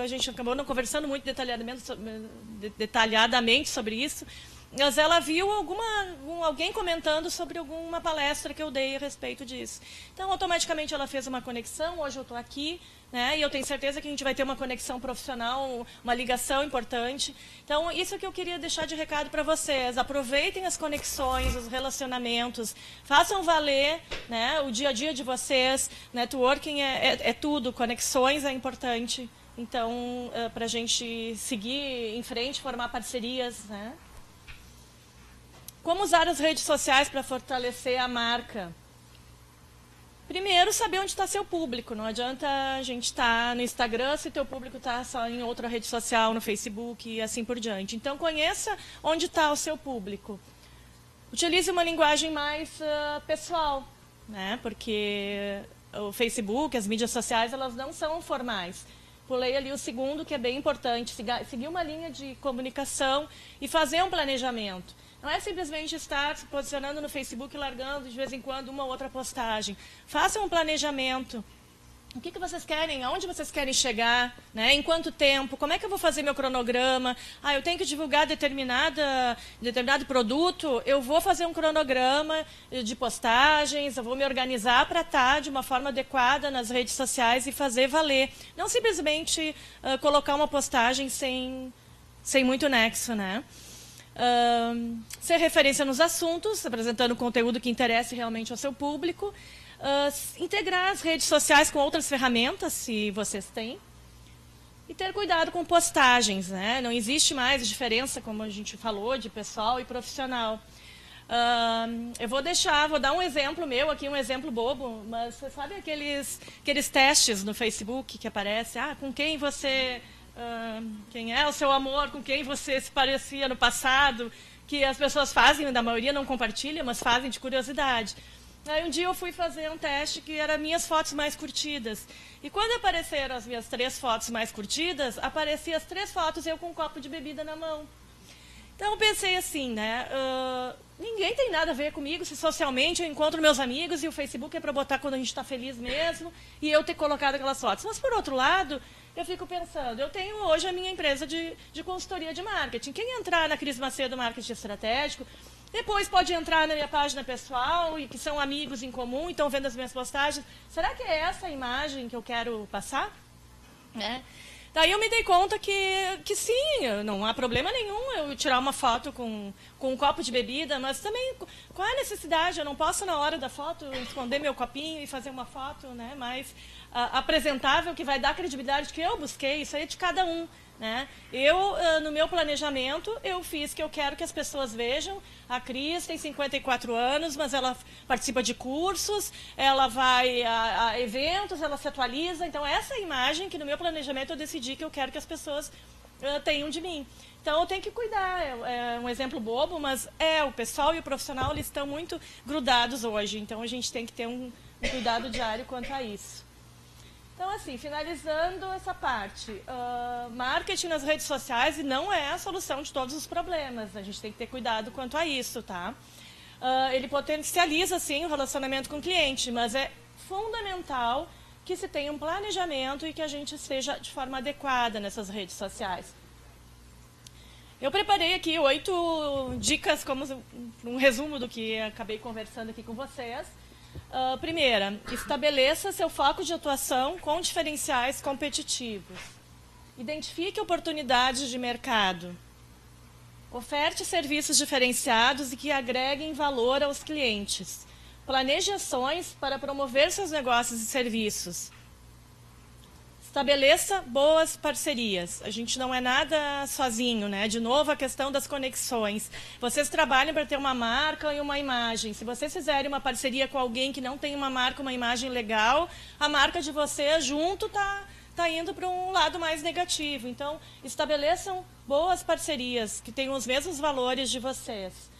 a gente acabou não conversando muito detalhadamente sobre isso, mas ela viu alguém comentando sobre alguma palestra que eu dei a respeito disso. Então, automaticamente ela fez uma conexão, hoje eu estou aqui, né, e eu tenho certeza que a gente vai ter uma conexão profissional, uma ligação importante. Então, isso que eu queria deixar de recado para vocês. Aproveitem as conexões, os relacionamentos, façam valer, né, o dia a dia de vocês. Networking é tudo, conexões é importante. Então, para a gente seguir em frente, formar parcerias, né? Como usar as redes sociais para fortalecer a marca? Primeiro, saber onde está seu público. Não adianta a gente estar no Instagram se teu público está só em outra rede social, no Facebook e assim por diante. Então, conheça onde está o seu público. Utilize uma linguagem mais pessoal, né? Porque o Facebook, as mídias sociais, elas não são formais. Pulei ali o segundo, que é bem importante, seguir uma linha de comunicação e fazer um planejamento. Não é simplesmente estar se posicionando no Facebook e largando de vez em quando uma ou outra postagem. Façam um planejamento. O que vocês querem? Aonde vocês querem chegar? Né? Em quanto tempo? Como é que eu vou fazer meu cronograma? Eu tenho que divulgar determinado produto. Eu vou fazer um cronograma de postagens. Eu vou me organizar para estar de uma forma adequada nas redes sociais e fazer valer. Não simplesmente colocar uma postagem sem muito nexo, né? Ser referência nos assuntos, apresentando conteúdo que interesse realmente ao seu público. Integrar as redes sociais com outras ferramentas, se vocês têm. E ter cuidado com postagens, né? Não existe mais diferença, como a gente falou, de pessoal e profissional. Eu vou dar um exemplo meu aqui, um exemplo bobo, mas você sabe aqueles testes no Facebook que aparece? Com quem você... quem é o seu amor, com quem você se parecia no passado, que as pessoas fazem, da maioria não compartilha, mas fazem de curiosidade. Aí um dia eu fui fazer um teste que era minhas fotos mais curtidas. E quando apareceram as minhas 3 fotos mais curtidas, apareciam as 3 fotos eu com um copo de bebida na mão. Então, eu pensei assim, né? Ninguém tem nada a ver comigo se socialmente eu encontro meus amigos e o Facebook é para botar quando a gente está feliz mesmo e eu ter colocado aquelas fotos. Mas, por outro lado, eu fico pensando, eu tenho hoje a minha empresa de consultoria de marketing. Quem entrar na Cris Macedo Marketing Estratégico, depois pode entrar na minha página pessoal e que são amigos em comum e estão vendo as minhas postagens. Será que é essa a imagem que eu quero passar? Daí eu me dei conta que sim, não há problema nenhum eu tirar uma foto com um copo de bebida, mas também qual é a necessidade? Eu não posso, na hora da foto, esconder meu copinho e fazer uma foto, né, mais apresentável, que vai dar a credibilidade que eu busquei. Isso aí é de cada um. Né? Eu, no meu planejamento, eu fiz que eu quero que as pessoas vejam. A Cris tem 54 anos, mas ela participa de cursos, ela vai a eventos, ela se atualiza. Então, essa é a imagem que no meu planejamento eu decidi que eu quero que as pessoas tenham de mim. Então, eu tenho que cuidar. É um exemplo bobo, mas o pessoal e o profissional eles estão muito grudados hoje. Então, a gente tem que ter um cuidado diário quanto a isso. Então, assim, finalizando essa parte, marketing nas redes sociais não é a solução de todos os problemas. A gente tem que ter cuidado quanto a isso, tá? Ele potencializa, sim, o relacionamento com o cliente, mas é fundamental que se tenha um planejamento e que a gente esteja de forma adequada nessas redes sociais. Eu preparei aqui 8 dicas, como um resumo do que acabei conversando aqui com vocês. Primeira, estabeleça seu foco de atuação com diferenciais competitivos. Identifique oportunidades de mercado. Oferte serviços diferenciados e que agreguem valor aos clientes. Planeje ações para promover seus negócios e serviços. Estabeleça boas parcerias. A gente não é nada sozinho, né? De novo, a questão das conexões. Vocês trabalham para ter uma marca e uma imagem. Se vocês fizerem uma parceria com alguém que não tem uma marca, uma imagem legal, a marca de vocês junto está indo para um lado mais negativo. Então, estabeleçam boas parcerias que tenham os mesmos valores de vocês.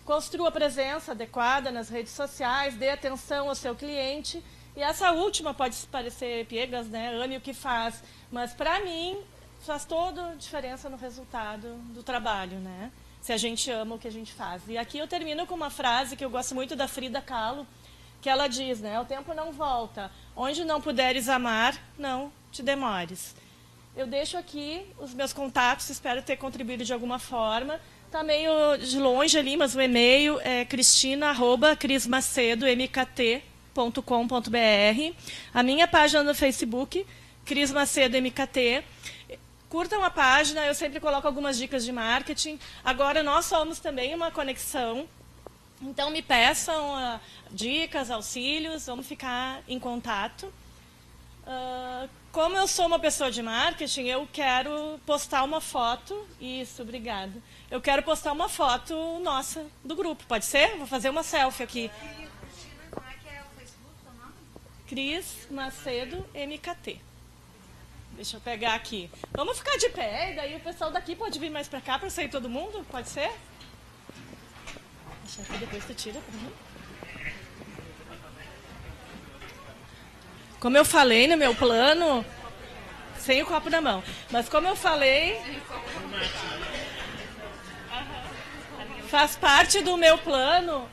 Construa presença adequada nas redes sociais, dê atenção ao seu cliente. E essa última pode parecer piegas, né? Ame o que faz. Mas, para mim, faz toda a diferença no resultado do trabalho, né? Se a gente ama o que a gente faz. E aqui eu termino com uma frase que eu gosto muito da Frida Kahlo, que ela diz, né? O tempo não volta. Onde não puderes amar, não te demores. Eu deixo aqui os meus contatos, espero ter contribuído de alguma forma. Está meio de longe ali, mas o e-mail é cristina@crismacedomkt.com.br. A minha página no Facebook, Cris Macedo MKT. Curtam a página, eu sempre coloco algumas dicas de marketing. Agora nós somos também uma conexão. Então me peçam dicas, auxílios, vamos ficar em contato. Como eu sou uma pessoa de marketing, eu quero postar uma foto. Isso, obrigada. Eu quero postar uma foto nossa do grupo, pode ser? Vou fazer uma selfie aqui. Cris Macedo MKT. Deixa eu pegar aqui. Vamos ficar de pé, e daí o pessoal daqui pode vir mais pra cá para sair todo mundo? Pode ser? Deixa aqui, depois tu tira pra mim. Como eu falei no meu plano, sem o copo na mão, mas como eu falei, faz parte do meu plano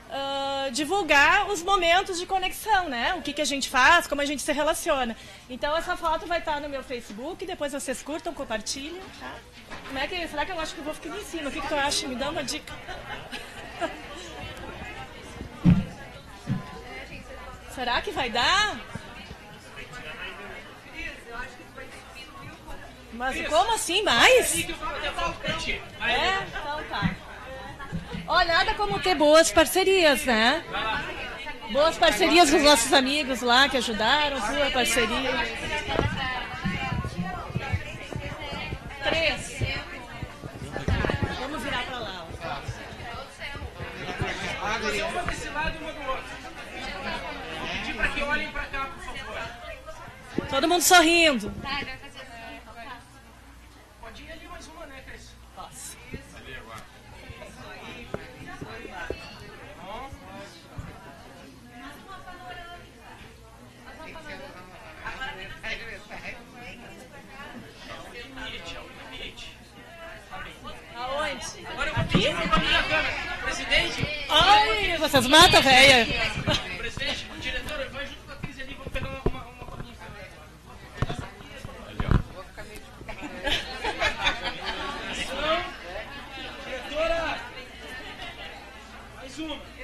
divulgar os momentos de conexão, né? O que a gente faz, como a gente se relaciona. Então, essa foto vai estar no meu Facebook, depois vocês curtam, compartilham. Tá? Será que eu acho que eu vou ficar aqui em cima? O que tu acha? Me dá uma dica. Será que vai dar? Mas como assim, mais? Então tá. Olha, nada como ter boas parcerias, né? Boas parcerias dos nossos amigos lá que ajudaram, tua parceria. 3. Vamos virar pra lá. Uma desse lado e uma do outro. Vou pedir para que olhem para cá, por favor. Todo mundo sorrindo. Pode ir ali mais uma, né, Cris? Posso. Ali agora. Aonde? vocês matam, velha. Presidente, o diretor vai junto com a Cris ali, vamos pegar uma colinha. Diretora, mais uma.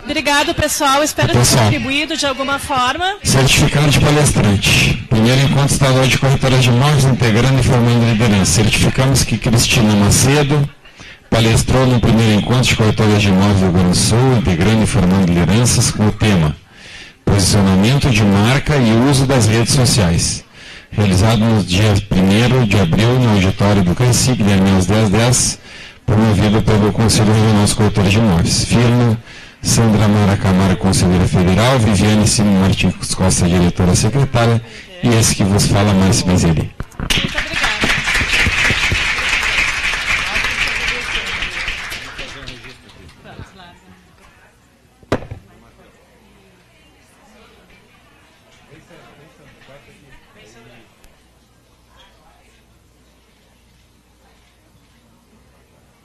Obrigado, pessoal. Espero ter contribuído de alguma forma. Certificado de palestrante. Primeiro encontro estadual de corretoras de imóveis integrando e formando liderança. Certificamos que Cristina Macedo palestrou no primeiro encontro de corretoras de imóveis do Rio Grande do Sul, integrando e formando lideranças com o tema posicionamento de marca e uso das redes sociais. Realizado no dia 1º de abril no auditório do CRECIC, de às 10h10, promovido pelo Conselho Regional dos Corretores de Imóveis. Firma Sandra Mara Camara, conselheira federal, Viviane Simão Martins Costa, diretora secretária, e esse que vos fala, Márcio Benzeli.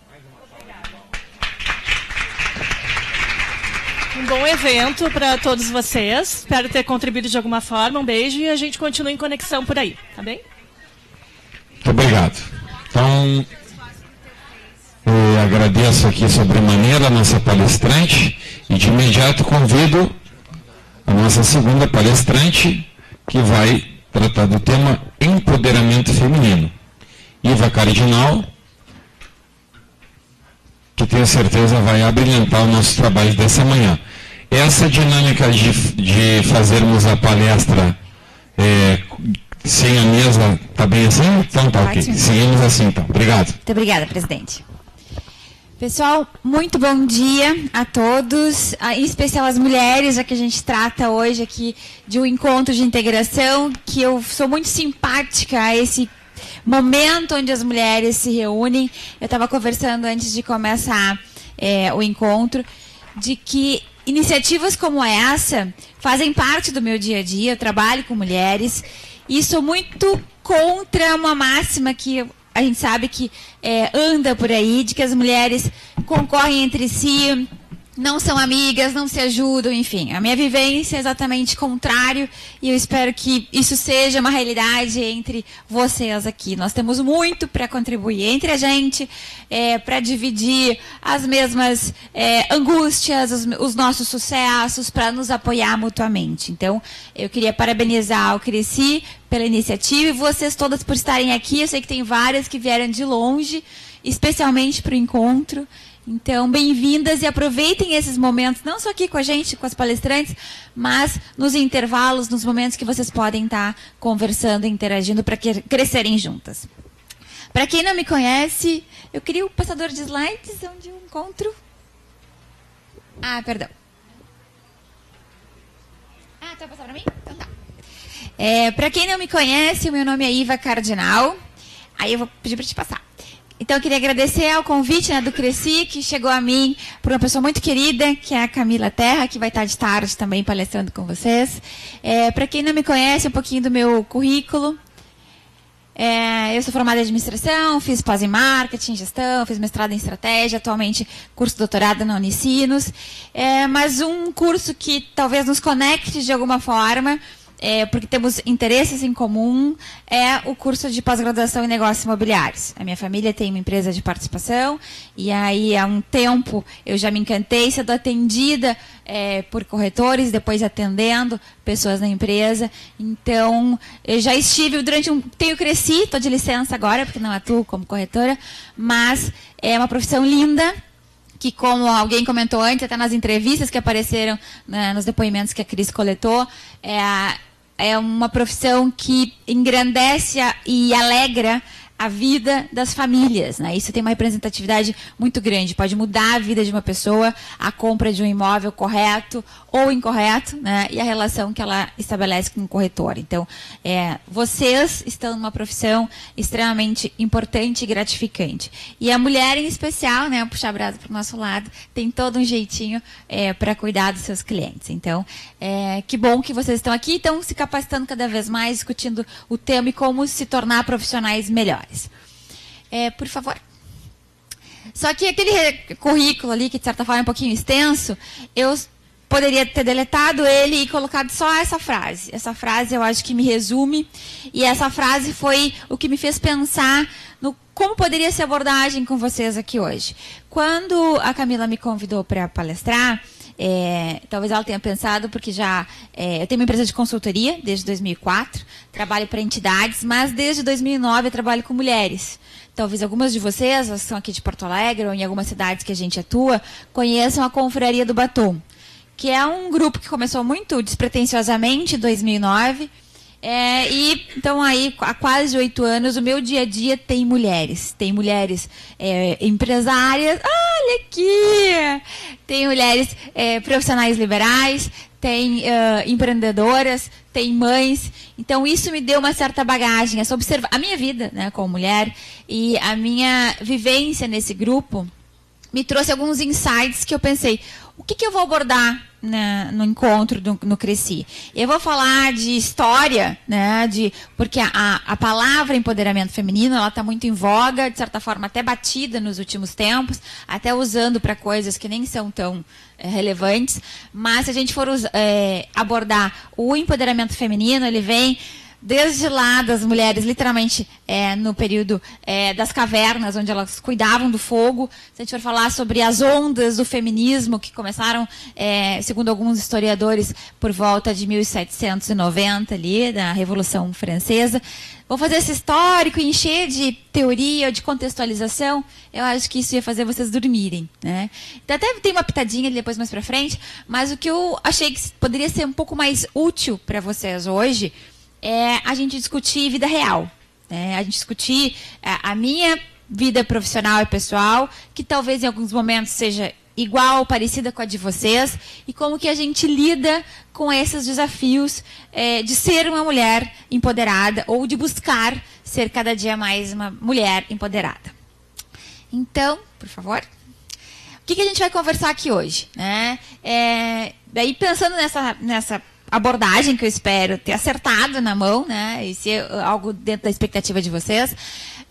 Muito obrigada. Um bom evento para todos vocês. Espero ter contribuído de alguma forma. Um beijo e a gente continua em conexão por aí, tá bem? Muito obrigado. Então, eu agradeço aqui sobremaneira a nossa palestrante e de imediato convido a nossa segunda palestrante, que vai tratar do tema empoderamento feminino. Iva Cardinal, que tenho certeza vai abrilhantar o nosso trabalho dessa manhã. Essa dinâmica de fazermos a palestra sem a mesa, está bem assim? Então tá ok. Seguimos assim então. Obrigado. Muito obrigada, presidente. Pessoal, muito bom dia a todos, em especial as mulheres, já que a gente trata hoje aqui de um encontro de integração, que eu sou muito simpática a esse momento onde as mulheres se reúnem. Eu estava conversando antes de começar o encontro, de que iniciativas como essa fazem parte do meu dia a dia. Eu trabalho com mulheres e sou muito contra uma máxima que a gente sabe que anda por aí, de que as mulheres concorrem entre si, não são amigas, não se ajudam, enfim. A minha vivência é exatamente contrário e eu espero que isso seja uma realidade entre vocês aqui. Nós temos muito para contribuir entre a gente, para dividir as mesmas angústias, os nossos sucessos, para nos apoiar mutuamente. Então, eu queria parabenizar o Cresci pela iniciativa e vocês todas por estarem aqui. Eu sei que tem várias que vieram de longe, especialmente para o encontro. Então, bem-vindas e aproveitem esses momentos, não só aqui com a gente, com as palestrantes, mas nos intervalos, nos momentos que vocês podem estar conversando, interagindo para crescerem juntas. Para quem não me conhece, eu queria o passador de slides, onde eu encontro... Ah, perdão. Ah, tu vai passar para mim? Então tá. Para quem não me conhece, o meu nome é Iva Cardinal. Aí eu vou pedir para te passar. Então, eu queria agradecer ao convite do Cresci, que chegou a mim por uma pessoa muito querida, que é a Camila Terra, que vai estar de tarde também palestrando com vocês. Para quem não me conhece, um pouquinho do meu currículo. Eu sou formada em administração, fiz pós em marketing, gestão, fiz mestrado em estratégia, atualmente curso de doutorado na Unicinos. Mas um curso que talvez nos conecte de alguma forma, porque temos interesses em comum, é o curso de pós-graduação em negócios imobiliários. A minha família tem uma empresa de participação, e aí há um tempo eu já me encantei sendo atendida por corretores, depois atendendo pessoas na empresa. Então, eu já estive durante tenho cresci, estou de licença agora, porque não atuo como corretora, mas é uma profissão linda, que, como alguém comentou antes, até nas entrevistas que apareceram, nos depoimentos que a Cris coletou, é uma profissão que engrandece e alegra a vida das famílias, né? Isso tem uma representatividade muito grande, pode mudar a vida de uma pessoa, a compra de um imóvel correto ou incorreto, né? E a relação que ela estabelece com o corretor. Então, vocês estão numa profissão extremamente importante e gratificante. E a mulher, em especial, né, puxar a brasa para o nosso lado, tem todo um jeitinho para cuidar dos seus clientes. Então, que bom que vocês estão aqui, estão se capacitando cada vez mais, discutindo o tema e como se tornar profissionais melhores. Por favor. Só que aquele currículo ali, que de certa forma é um pouquinho extenso, eu poderia ter deletado ele e colocado só essa frase. Essa frase eu acho que me resume, e essa frase foi o que me fez pensar no como poderia ser a abordagem com vocês aqui hoje. Quando a Camila me convidou para palestrar, talvez ela tenha pensado, porque eu tenho uma empresa de consultoria desde 2004, trabalho para entidades, mas desde 2009 eu trabalho com mulheres. Talvez algumas de vocês, que são aqui de Porto Alegre ou em algumas cidades que a gente atua, conheçam a Confraria do Batom, que é um grupo que começou muito despretensiosamente em 2009, e então aí há quase 8 anos o meu dia a dia tem mulheres empresárias, olha aqui, tem mulheres profissionais liberais, tem empreendedoras, tem mães. Então isso me deu uma certa bagagem, a minha vida, né, como mulher, e a minha vivência nesse grupo me trouxe alguns insights que eu pensei, o que eu vou abordar no encontro no Cresci? Eu vou falar de história, né, porque a palavra empoderamento feminino ela está muito em voga, de certa forma até batida nos últimos tempos, até usando para coisas que nem são tão relevantes, mas se a gente for abordar o empoderamento feminino, ele vem desde lá das mulheres, literalmente, no período das cavernas, onde elas cuidavam do fogo. Se a gente for falar sobre as ondas do feminismo, que começaram, segundo alguns historiadores, por volta de 1790, ali, da Revolução Francesa. Vou fazer esse histórico, encher de teoria, de contextualização. Eu acho que isso ia fazer vocês dormirem, né? Então, até tem uma pitadinha depois mais para frente, mas o que eu achei que poderia ser um pouco mais útil para vocês hoje a gente discutir vida real, a gente discutir a minha vida profissional e pessoal, que talvez em alguns momentos seja igual ou parecida com a de vocês, e como que a gente lida com esses desafios de ser uma mulher empoderada ou de buscar ser cada dia mais uma mulher empoderada. Então, por favor, o que a gente vai conversar aqui hoje, né? Daí pensando nessa abordagem que eu espero ter acertado na mão, né, e ser algo dentro da expectativa de vocês,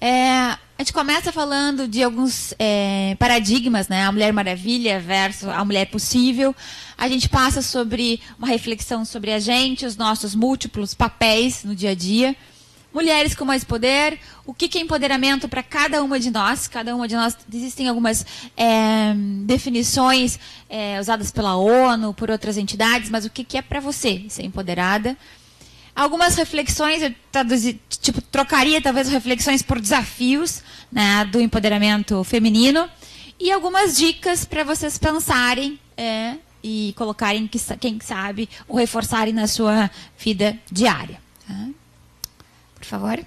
a gente começa falando de alguns paradigmas, né, a Mulher Maravilha versus a Mulher Possível. A gente passa sobre uma reflexão sobre a gente, os nossos múltiplos papéis no dia a dia. Mulheres com mais poder, o que é empoderamento para cada uma de nós? Cada uma de nós, existem algumas definições usadas pela ONU, por outras entidades, mas o que é para você ser empoderada? Algumas reflexões, eu trocaria talvez reflexões por desafios, né, do empoderamento feminino, e algumas dicas para vocês pensarem e colocarem, quem sabe, ou reforçarem na sua vida diária. Tá? Por favor.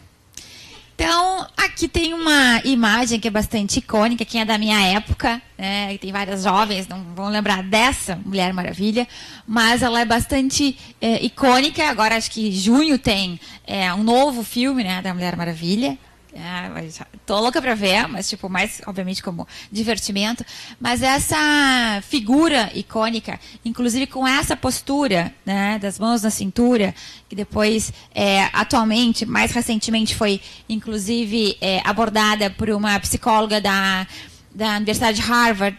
Então, aqui tem uma imagem que é bastante icônica, quem é da minha época, né? Tem várias jovens, não vão lembrar dessa Mulher Maravilha, mas ela é bastante icônica. Agora, acho que em junho tem um novo filme, né, da Mulher Maravilha. Tô louca para ver, mas mais obviamente como divertimento. Mas essa figura icônica, inclusive com essa postura, né, das mãos na cintura, que depois, atualmente, mais recentemente, foi inclusive abordada por uma psicóloga da Universidade de Harvard,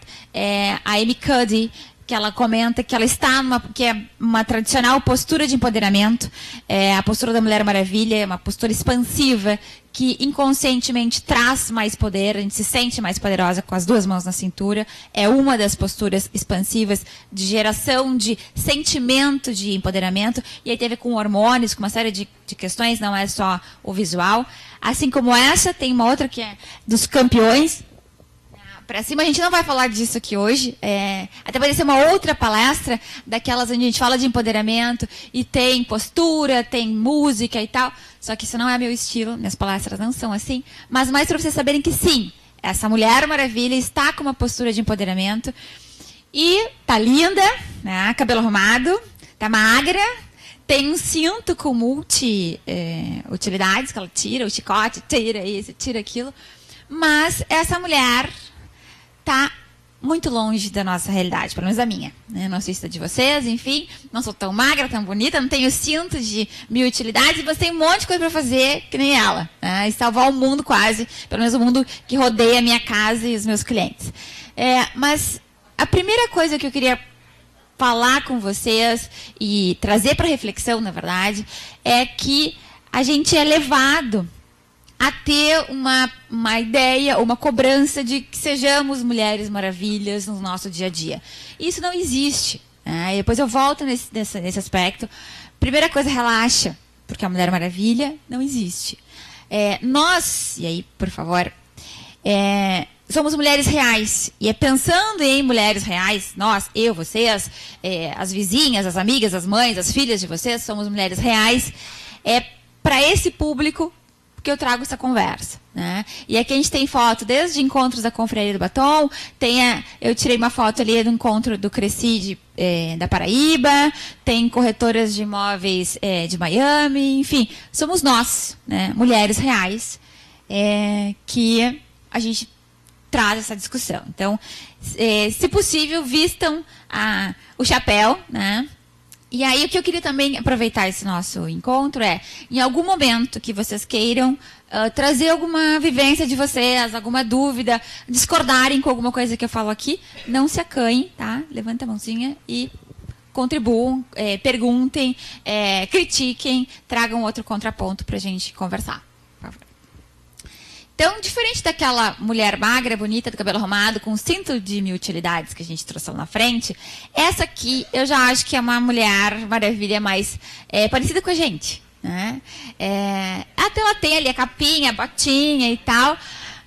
a Amy Cuddy, que ela comenta que ela está que é uma tradicional postura de empoderamento, a postura da Mulher Maravilha, é uma postura expansiva, que inconscientemente traz mais poder, a gente se sente mais poderosa com as duas mãos na cintura, é uma das posturas expansivas de geração de sentimento de empoderamento, e aí tem a ver com hormônios, com uma série de questões, não é só o visual. Assim como essa, tem uma outra que é dos campeões, para cima, a gente não vai falar disso aqui hoje, até vai ser uma outra palestra, daquelas onde a gente fala de empoderamento, e tem postura, tem música e tal, só que isso não é meu estilo, minhas palestras não são assim, mas mais para vocês saberem que sim, essa Mulher Maravilha está com uma postura de empoderamento, e tá linda, né, cabelo arrumado, tá magra, tem um cinto com utilidades, que ela tira o chicote, tira isso, tira aquilo, mas essa mulher está muito longe da nossa realidade, pelo menos da minha. Né? Não sei se é de vocês, enfim. Não sou tão magra, tão bonita, não tenho cinto de 1000 utilidades, mas tem um monte de coisa para fazer que nem ela. Né? E salvar o mundo quase, pelo menos o mundo que rodeia a minha casa e os meus clientes. Mas a primeira coisa que eu queria falar com vocês e trazer para reflexão, na verdade, é que a gente é levado a ter uma ideia, uma cobrança de que sejamos mulheres maravilhas no nosso dia a dia. Isso não existe. Né? E depois eu volto nesse aspecto. Primeira coisa, relaxa, porque a Mulher Maravilha não existe. Nós, e aí, por favor, somos mulheres reais. E é pensando em mulheres reais, nós, eu, vocês, as vizinhas, as amigas, as mães, as filhas de vocês, somos mulheres reais. Para esse público que eu trago essa conversa. Né? E aqui a gente tem foto desde encontros da Confraria do Batom, eu tirei uma foto ali do encontro do Cresci da Paraíba, tem corretoras de imóveis de Miami, enfim, somos nós, né? Mulheres reais, que a gente traz essa discussão. Então, se possível, vistam o chapéu, né? E aí, o que eu queria também aproveitar esse nosso encontro em algum momento que vocês queiram trazer alguma vivência de vocês, alguma dúvida, discordarem com alguma coisa que eu falo aqui, não se acanhem, tá? Levanta a mãozinha e contribuam, perguntem, critiquem, tragam outro contraponto para a gente conversar. Por favor. Então, diferente daquela mulher magra, bonita, do cabelo arrumado, com cinto de 1000 utilidades que a gente trouxe lá na frente, essa aqui eu já acho que é uma mulher maravilha mais parecida com a gente. Né? Até ela tem ali a capinha, a botinha e tal,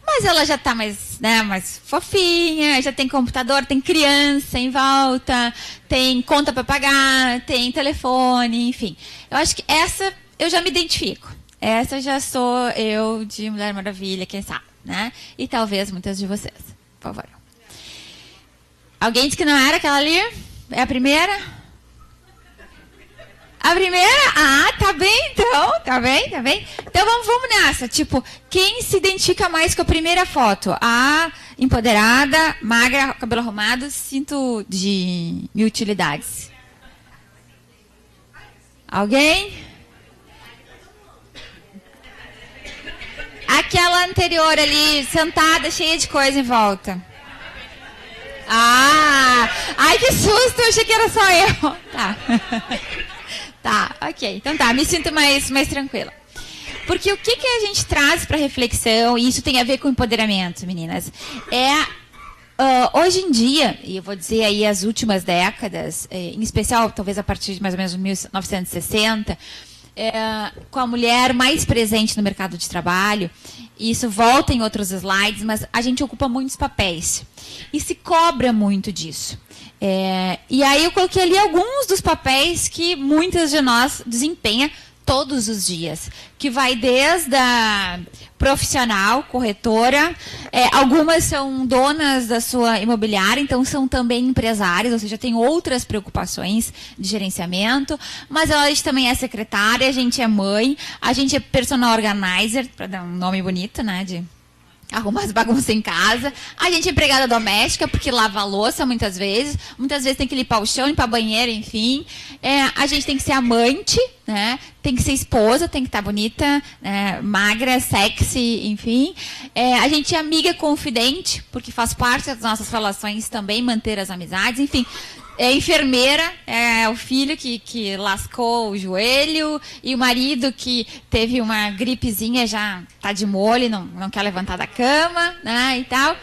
mas ela já está mais fofinha, já tem computador, tem criança em volta, tem conta para pagar, tem telefone, enfim. Eu acho que essa eu já me identifico. Essa já sou eu de Mulher Maravilha, quem sabe, né? E talvez muitas de vocês. Por favor. Alguém disse que não era aquela ali? É a primeira? A primeira? Ah, tá bem então. Tá bem. Então vamos nessa. Tipo, quem se identifica mais com a primeira foto? A empoderada, magra, cabelo arrumado, cinto de 1000 utilidades. Alguém? Aquela anterior ali, sentada, cheia de coisa em volta. Ai, que susto, eu achei que era só eu. Tá. Tá, ok. Então tá, me sinto mais tranquila. Porque o que a gente traz para reflexão, e isso tem a ver com empoderamento, meninas, hoje em dia, e eu vou dizer aí as últimas décadas, em especial talvez a partir de mais ou menos 1960, com a mulher mais presente no mercado de trabalho, e isso volta em outros slides, mas a gente ocupa muitos papéis e se cobra muito disso. E aí eu coloquei ali alguns dos papéis que muitas de nós desempenha todos os dias, que vai desde a profissional, corretora, algumas são donas da sua imobiliária, então são também empresárias, ou seja, tem outras preocupações de gerenciamento, mas a gente também é secretária, a gente é mãe, a gente é personal organizer, para dar um nome bonito, né, de arrumar as bagunças em casa. A gente é empregada doméstica, porque lava a louça muitas vezes tem que limpar o chão, limpar a banheira, enfim. A gente tem que ser amante, né? Tem que ser esposa, tem que estar bonita, magra, sexy, enfim. A gente é amiga confidente, porque faz parte das nossas relações também manter as amizades, enfim. É enfermeira, é o filho que lascou o joelho, e o marido que teve uma gripezinha, já está de molho, não quer levantar da cama, né, e tal.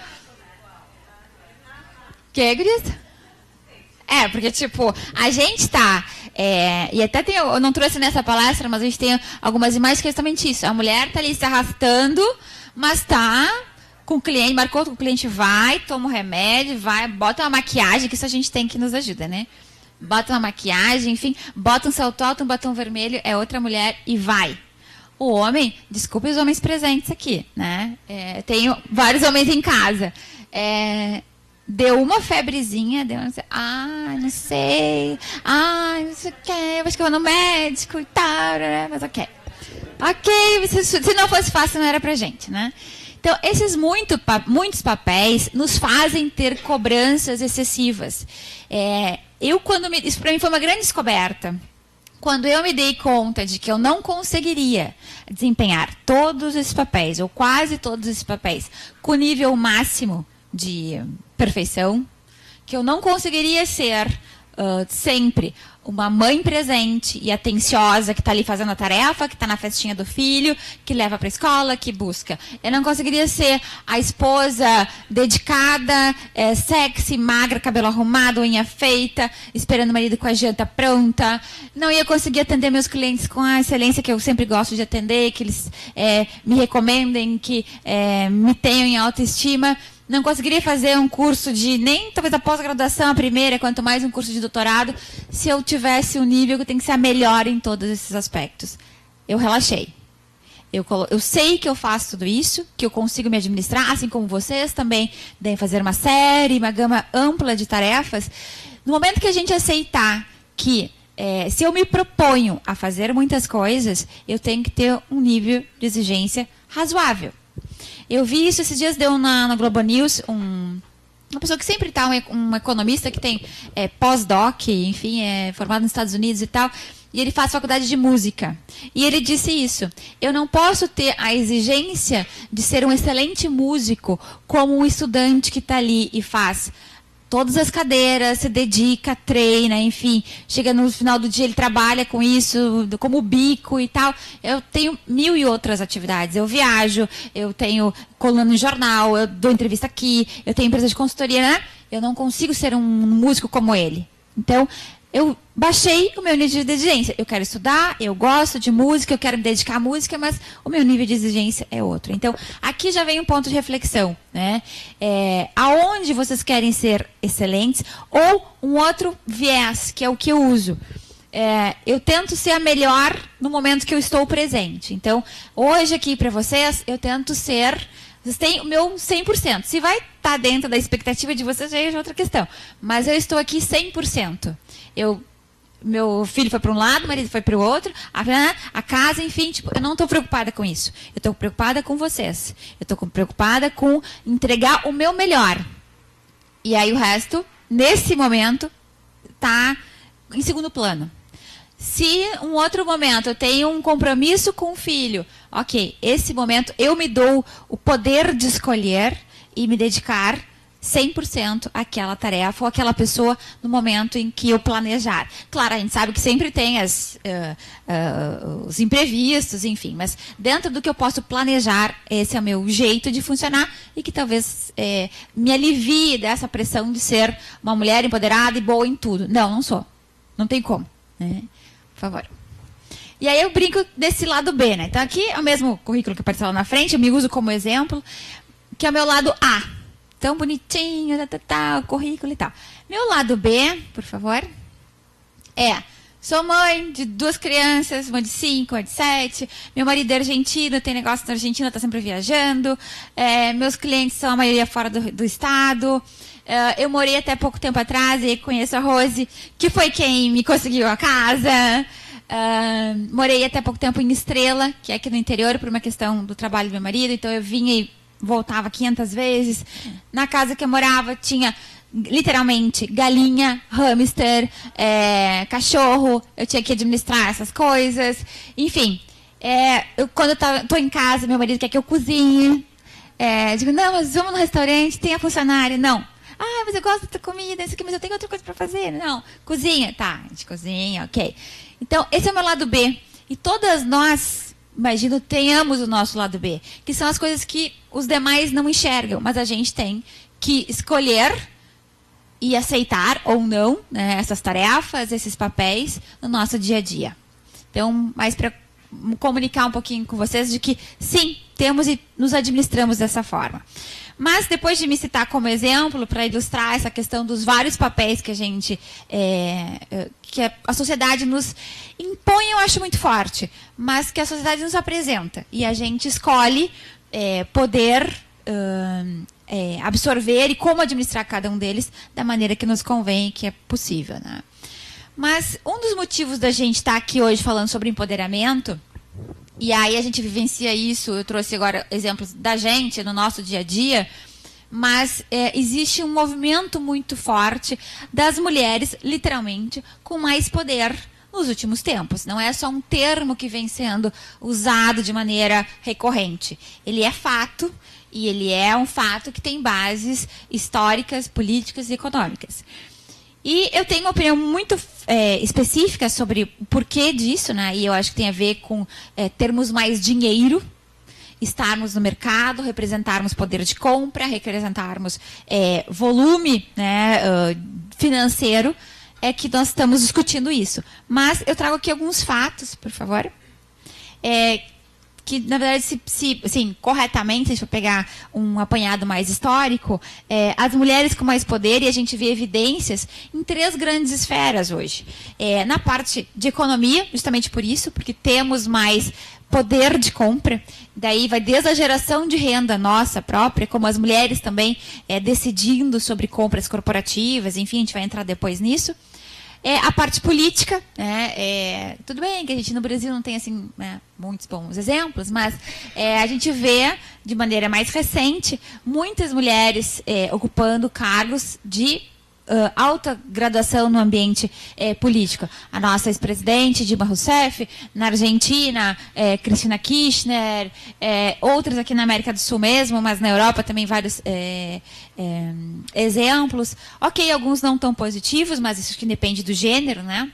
Que, Gris? Porque, tipo, a gente tá... e até eu não trouxe nessa palestra, mas a gente tem algumas imagens que é justamente isso. A mulher está ali se arrastando, mas está... com o cliente, marcou com o cliente, vai, toma o remédio, vai, bota uma maquiagem, que isso a gente tem que nos ajuda, né? Bota uma maquiagem, enfim, bota um salto alto, um batom vermelho, é outra mulher e vai. O homem, desculpe os homens presentes aqui, né? Tenho vários homens em casa. Deu uma febrezinha, não sei, não sei o que, eu acho que eu vou no médico e tal, mas ok. Ok, se não fosse fácil, não era pra gente, né? Então, esses muitos papéis nos fazem ter cobranças excessivas. Isso para mim foi uma grande descoberta. Quando eu me dei conta de que eu não conseguiria desempenhar todos esses papéis, ou quase todos esses papéis, com nível máximo de perfeição, que eu não conseguiria ser sempre uma mãe presente e atenciosa, que está ali fazendo a tarefa, que está na festinha do filho, que leva para a escola, que busca. Eu não conseguiria ser a esposa dedicada, sexy, magra, cabelo arrumado, unha feita, esperando o marido com a janta pronta. Não ia conseguir atender meus clientes com a excelência que eu sempre gosto de atender, que eles me recomendem, que me tenham em autoestima. Não conseguiria fazer um curso nem talvez a pós-graduação, a primeira, quanto mais um curso de doutorado, se eu tivesse um nível que eu tenho que ser a melhor em todos esses aspectos. Eu relaxei. Eu sei que eu faço tudo isso, que eu consigo me administrar, assim como vocês também devem fazer uma gama ampla de tarefas. No momento que a gente aceitar que se eu me proponho a fazer muitas coisas, eu tenho que ter um nível de exigência razoável. Eu vi isso esses dias, deu na Globo News, uma pessoa que sempre está, um economista que tem pós-doc, enfim, formado nos Estados Unidos e tal, e ele faz faculdade de música. E ele disse isso: eu não posso ter a exigência de ser um excelente músico como um estudante que está ali e faz todas as cadeiras, se dedica, treina, enfim, chega no final do dia, ele trabalha com isso, como bico e tal. Eu tenho 1000 e outras atividades. Eu viajo, eu tenho coluna no jornal, eu dou entrevista aqui, eu tenho empresa de consultoria, né? Eu não consigo ser um músico como ele. Então, eu baixei o meu nível de exigência. Eu quero estudar, eu gosto de música, eu quero me dedicar à música, mas o meu nível de exigência é outro. Então, aqui já vem um ponto de reflexão, né? Aonde vocês querem ser excelentes, ou um outro viés, que é o que eu uso. Eu tento ser a melhor no momento que eu estou presente. Então, hoje aqui para vocês, eu tento ser... Vocês têm o meu 100%. Se vai estar dentro da expectativa de vocês, já é outra questão. Mas eu estou aqui 100%. Meu filho foi para um lado, o marido foi para o outro, a casa, enfim, eu não estou preocupada com isso. Eu estou preocupada com vocês. Eu estou preocupada com entregar o meu melhor. E aí o resto, nesse momento, está em segundo plano. Se um outro momento eu tenho um compromisso com o filho, ok, esse momento eu me dou o poder de escolher e me dedicar 100% àquela tarefa ou àquela pessoa no momento em que eu planejar. Claro, a gente sabe que sempre tem os imprevistos, enfim, mas dentro do que eu posso planejar, esse é o meu jeito de funcionar e que talvez me alivie dessa pressão de ser uma mulher empoderada e boa em tudo. Não sou. Não tem como, né? Por favor. E aí eu brinco desse lado B, né? Então aqui é o mesmo currículo que apareceu lá na frente, eu me uso como exemplo, que é o meu lado A. Tão bonitinho, currículo e tal. Meu lado B, por favor, sou mãe de 2 crianças, uma de 5, uma de 7. Meu marido é argentino, tem negócio na Argentina, está sempre viajando. Meus clientes são a maioria fora do estado. Eu morei até pouco tempo atrás e conheço a Rose, que foi quem me conseguiu a casa. Morei até pouco tempo em Estrela, que é aqui no interior, por uma questão do trabalho do meu marido. Então eu vinha e voltava 500 vezes. Na casa que eu morava tinha literalmente galinha, hamster, cachorro. Eu tinha que administrar essas coisas. Enfim, quando eu estou em casa, meu marido quer que eu cozinhe. Digo, não, mas vamos no restaurante, tem a funcionária. Não. Mas eu gosto da comida, isso aqui, mas eu tenho outra coisa para fazer. Não, cozinha. Tá, a gente cozinha, ok. Então, esse é o meu lado B. E todas nós, imagino, tenhamos o nosso lado B, que são as coisas que os demais não enxergam, mas a gente tem que escolher e aceitar ou não, né, essas tarefas, esses papéis no nosso dia a dia. Então, mais para comunicar um pouquinho com vocês de que, sim, temos e nos administramos dessa forma. Mas, depois de me citar como exemplo, para ilustrar essa questão dos vários papéis que a gente, que a sociedade nos impõe, eu acho muito forte, mas que a sociedade nos apresenta. E a gente escolhe poder absorver e como administrar cada um deles da maneira que nos convém, que é possível, né? Mas um dos motivos da gente estar aqui hoje falando sobre empoderamento E aí a gente vivencia isso. Eu trouxe agora exemplos da gente no nosso dia a dia, mas existe um movimento muito forte das mulheres, literalmente, com mais poder nos últimos tempos. Não é só um termo que vem sendo usado de maneira recorrente. Ele é fato, e ele é um fato que tem bases históricas, políticas e econômicas. E eu tenho uma opinião muito específica sobre o porquê disso, né? E eu acho que tem a ver com termos mais dinheiro, estarmos no mercado, representarmos poder de compra, representarmos volume, né, financeiro, é que nós estamos discutindo isso. Mas eu trago aqui alguns fatos, por favor, que, na verdade, assim, corretamente, se eu pegar um apanhado mais histórico, as mulheres com mais poder, e a gente vê evidências em 3 grandes esferas hoje. Na parte de economia, justamente por isso, porque temos mais poder de compra, daí vai desde a geração de renda nossa própria, como as mulheres também decidindo sobre compras corporativas, enfim, a gente vai entrar depois nisso. A parte política, né? Tudo bem que a gente no Brasil não tem assim, né, muitos bons exemplos, mas a gente vê de maneira mais recente muitas mulheres ocupando cargos de alta graduação no ambiente político. A nossa ex-presidente Dilma Rousseff, na Argentina, Cristina Kirchner, outras aqui na América do Sul mesmo, mas na Europa também vários exemplos. Ok, alguns não tão positivos, mas isso que depende do gênero, né?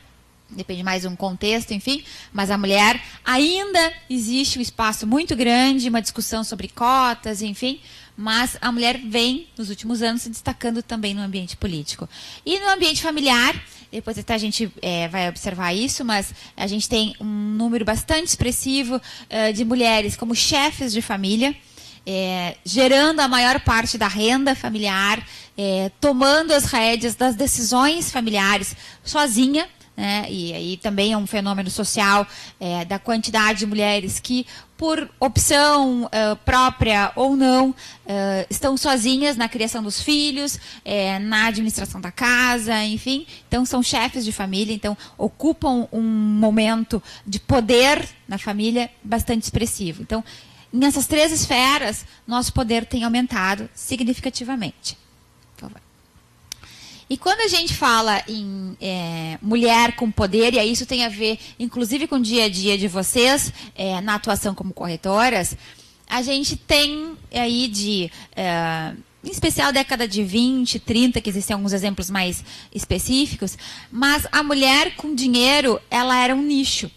Depende mais de um contexto, enfim. Mas a mulher ainda existe um espaço muito grande, uma discussão sobre cotas, enfim. Mas a mulher vem, nos últimos anos, se destacando também no ambiente político. E no ambiente familiar, depois até a gente vai observar isso, mas a gente tem um número bastante expressivo de mulheres como chefes de família, gerando a maior parte da renda familiar, tomando as rédeas das decisões familiares sozinha, né? E aí também é um fenômeno social da quantidade de mulheres que, por opção própria ou não, estão sozinhas na criação dos filhos, na administração da casa, enfim. Então, são chefes de família, então ocupam um momento de poder na família bastante expressivo. Então, nessas 3 esferas, nosso poder tem aumentado significativamente. Por favor. E quando a gente fala em mulher com poder, e aí isso tem a ver, inclusive, com o dia a dia de vocês, na atuação como corretoras, a gente tem aí em especial década de 20, 30, que existem alguns exemplos mais específicos, mas a mulher com dinheiro, ela era um nicho.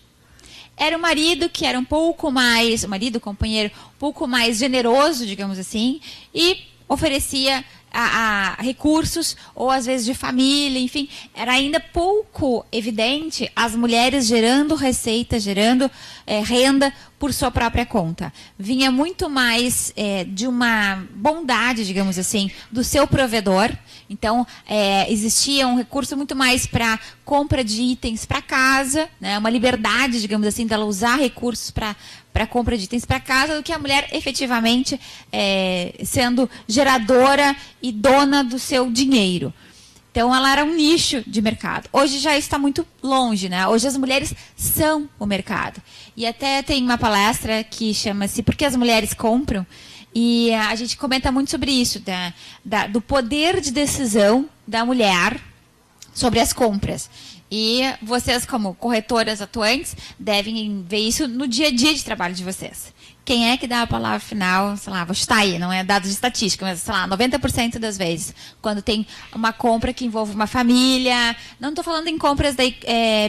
Era o marido que era um pouco mais, o marido, o companheiro, um pouco mais generoso, digamos assim, e oferecia a recursos, ou às vezes de família, enfim, era ainda pouco evidente as mulheres gerando receita, gerando renda por sua própria conta. Vinha muito mais de uma bondade, digamos assim, do seu provedor. Então, existia um recurso muito mais para compra de itens para casa, né, uma liberdade, digamos assim, dela usar recursos para compra de itens para casa, do que a mulher efetivamente sendo geradora e dona do seu dinheiro. Então, ela era um nicho de mercado. Hoje já está muito longe, né? Hoje as mulheres são o mercado. E até tem uma palestra que chama-se Por que as Mulheres Compram? E a gente comenta muito sobre isso, do poder de decisão da mulher sobre as compras. E vocês, como corretoras atuantes, devem ver isso no dia a dia de trabalho de vocês. Quem é que dá a palavra final? Sei lá, vou chutar aí, não é dado de estatística, mas sei lá, 90% das vezes, quando tem uma compra que envolve uma família, não estou falando em compras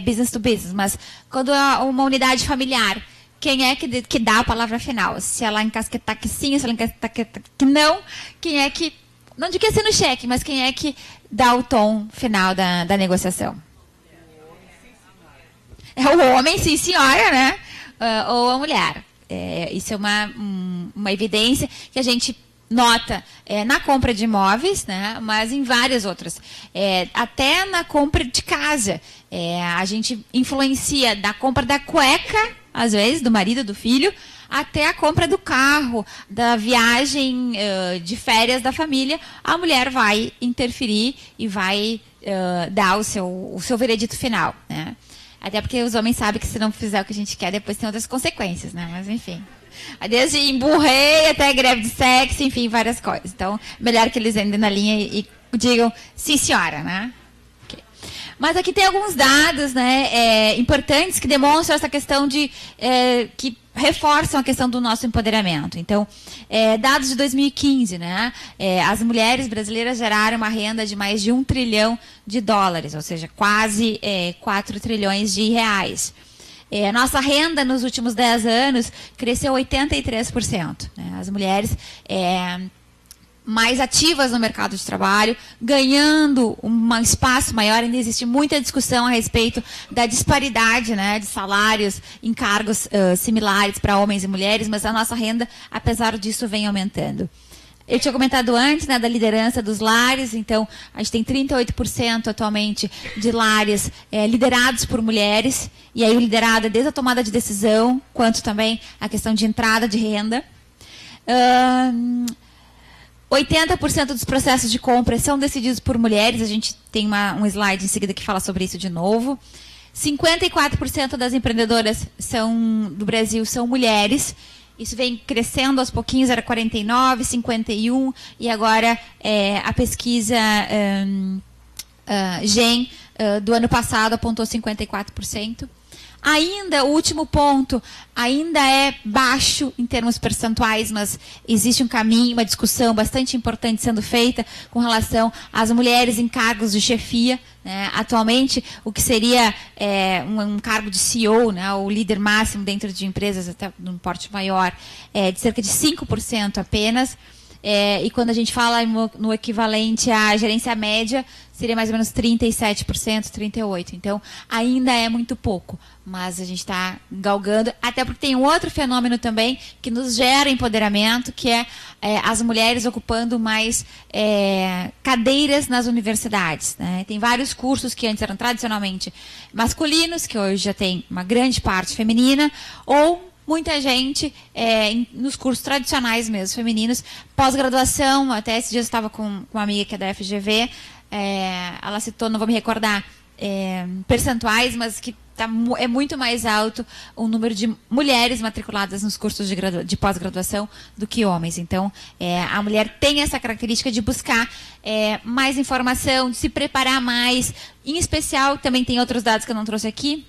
business to business, mas quando é uma unidade familiar, quem é que dá a palavra final? Se ela encasquetar que sim, se ela encasquetar que não, quem é que, não de que ser no cheque, mas quem é que dá o tom final da negociação? É o homem, sim senhora, né? Ou a mulher. Isso é uma evidência que a gente nota na compra de imóveis, né? Mas em várias outras. Até na compra de casa. A gente influencia da compra da cueca, às vezes, do marido, do filho, até a compra do carro, da viagem de férias da família. A mulher vai interferir e vai dar o seu veredito final, né? Até porque os homens sabem que se não fizer o que a gente quer, depois tem outras consequências, né? Mas enfim. Desde emburrei até greve de sexo, enfim, várias coisas. Então, melhor que eles andem na linha e digam, sim, senhora, né? Okay. Mas aqui tem alguns dados, né, importantes que demonstram essa questão de... que reforçam a questão do nosso empoderamento. Então, dados de 2015, né? As mulheres brasileiras geraram uma renda de mais de $1 trilhão, ou seja, quase 4 trilhões de reais. A nossa renda nos últimos 10 anos cresceu 83%. Né? As mulheres mais ativas no mercado de trabalho, ganhando um espaço maior. Ainda existe muita discussão a respeito da disparidade, né, de salários em cargos similares para homens e mulheres, mas a nossa renda, apesar disso, vem aumentando. Eu tinha comentado antes, né, da liderança dos lares. Então, a gente tem 38% atualmente de lares liderados por mulheres, e aí o liderado é desde a tomada de decisão, quanto também a questão de entrada de renda. 80% dos processos de compra são decididos por mulheres. A gente tem um slide em seguida que fala sobre isso de novo. 54% das empreendedoras do Brasil são mulheres. Isso vem crescendo aos pouquinhos, era 49, 51, e agora a pesquisa GEM do ano passado apontou 54%. Ainda, o último ponto, ainda é baixo em termos percentuais, mas existe um caminho, uma discussão bastante importante sendo feita com relação às mulheres em cargos de chefia. Né? Atualmente, o que seria um cargo de CEO, né, o líder máximo dentro de empresas até num porte maior, de cerca de 5% apenas. E quando a gente fala no equivalente à gerência média, seria mais ou menos 37%, 38%. Então, ainda é muito pouco, mas a gente está galgando, até porque tem um outro fenômeno também que nos gera empoderamento, que é as mulheres ocupando mais cadeiras nas universidades. Né? Tem vários cursos que antes eram tradicionalmente masculinos, que hoje já tem uma grande parte feminina, ou muita gente nos cursos tradicionais mesmo, femininos, pós-graduação. Até esses dias eu estava com uma amiga que é da FGV, ela citou, não vou me recordar percentuais, mas que é muito mais alto o número de mulheres matriculadas nos cursos de pós-graduação do que homens. Então, a mulher tem essa característica de buscar mais informação, de se preparar mais. Em especial, também tem outros dados que eu não trouxe aqui,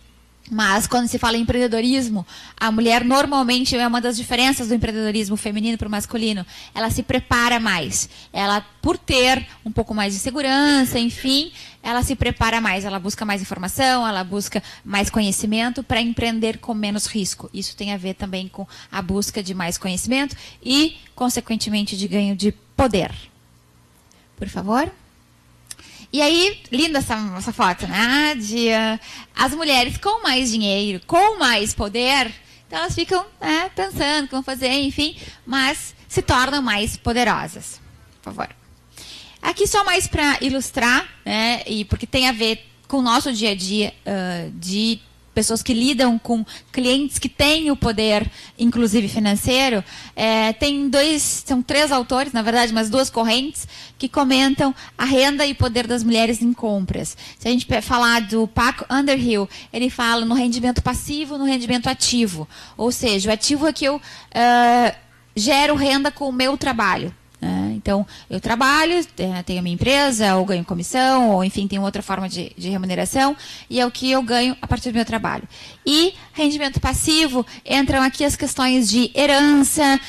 mas quando se fala em empreendedorismo, a mulher normalmente é uma das diferenças do empreendedorismo feminino para o masculino. Ela se prepara mais. Ela, por ter um pouco mais de segurança, enfim, ela se prepara mais. Ela busca mais informação, ela busca mais conhecimento para empreender com menos risco. Isso tem a ver também com a busca de mais conhecimento e, consequentemente, de ganho de poder. Por favor. E aí, linda essa foto, né? As mulheres com mais dinheiro, com mais poder, então elas ficam pensando o que vão fazer, enfim, mas se tornam mais poderosas. Por favor. Aqui só mais para ilustrar, né? E porque tem a ver com o nosso dia a dia de pessoas que lidam com clientes que têm o poder, inclusive financeiro. São 3 autores, na verdade, mas 2 correntes, que comentam a renda e o poder das mulheres em compras. Se a gente falar do Paco Underhill, ele fala no rendimento passivo e no rendimento ativo. Ou seja, o ativo é que eu gero renda com o meu trabalho. Então, eu trabalho, tenho a minha empresa, ou ganho comissão, ou enfim, tem outra forma de remuneração, e é o que eu ganho a partir do meu trabalho. E rendimento passivo, entram aqui as questões de herança,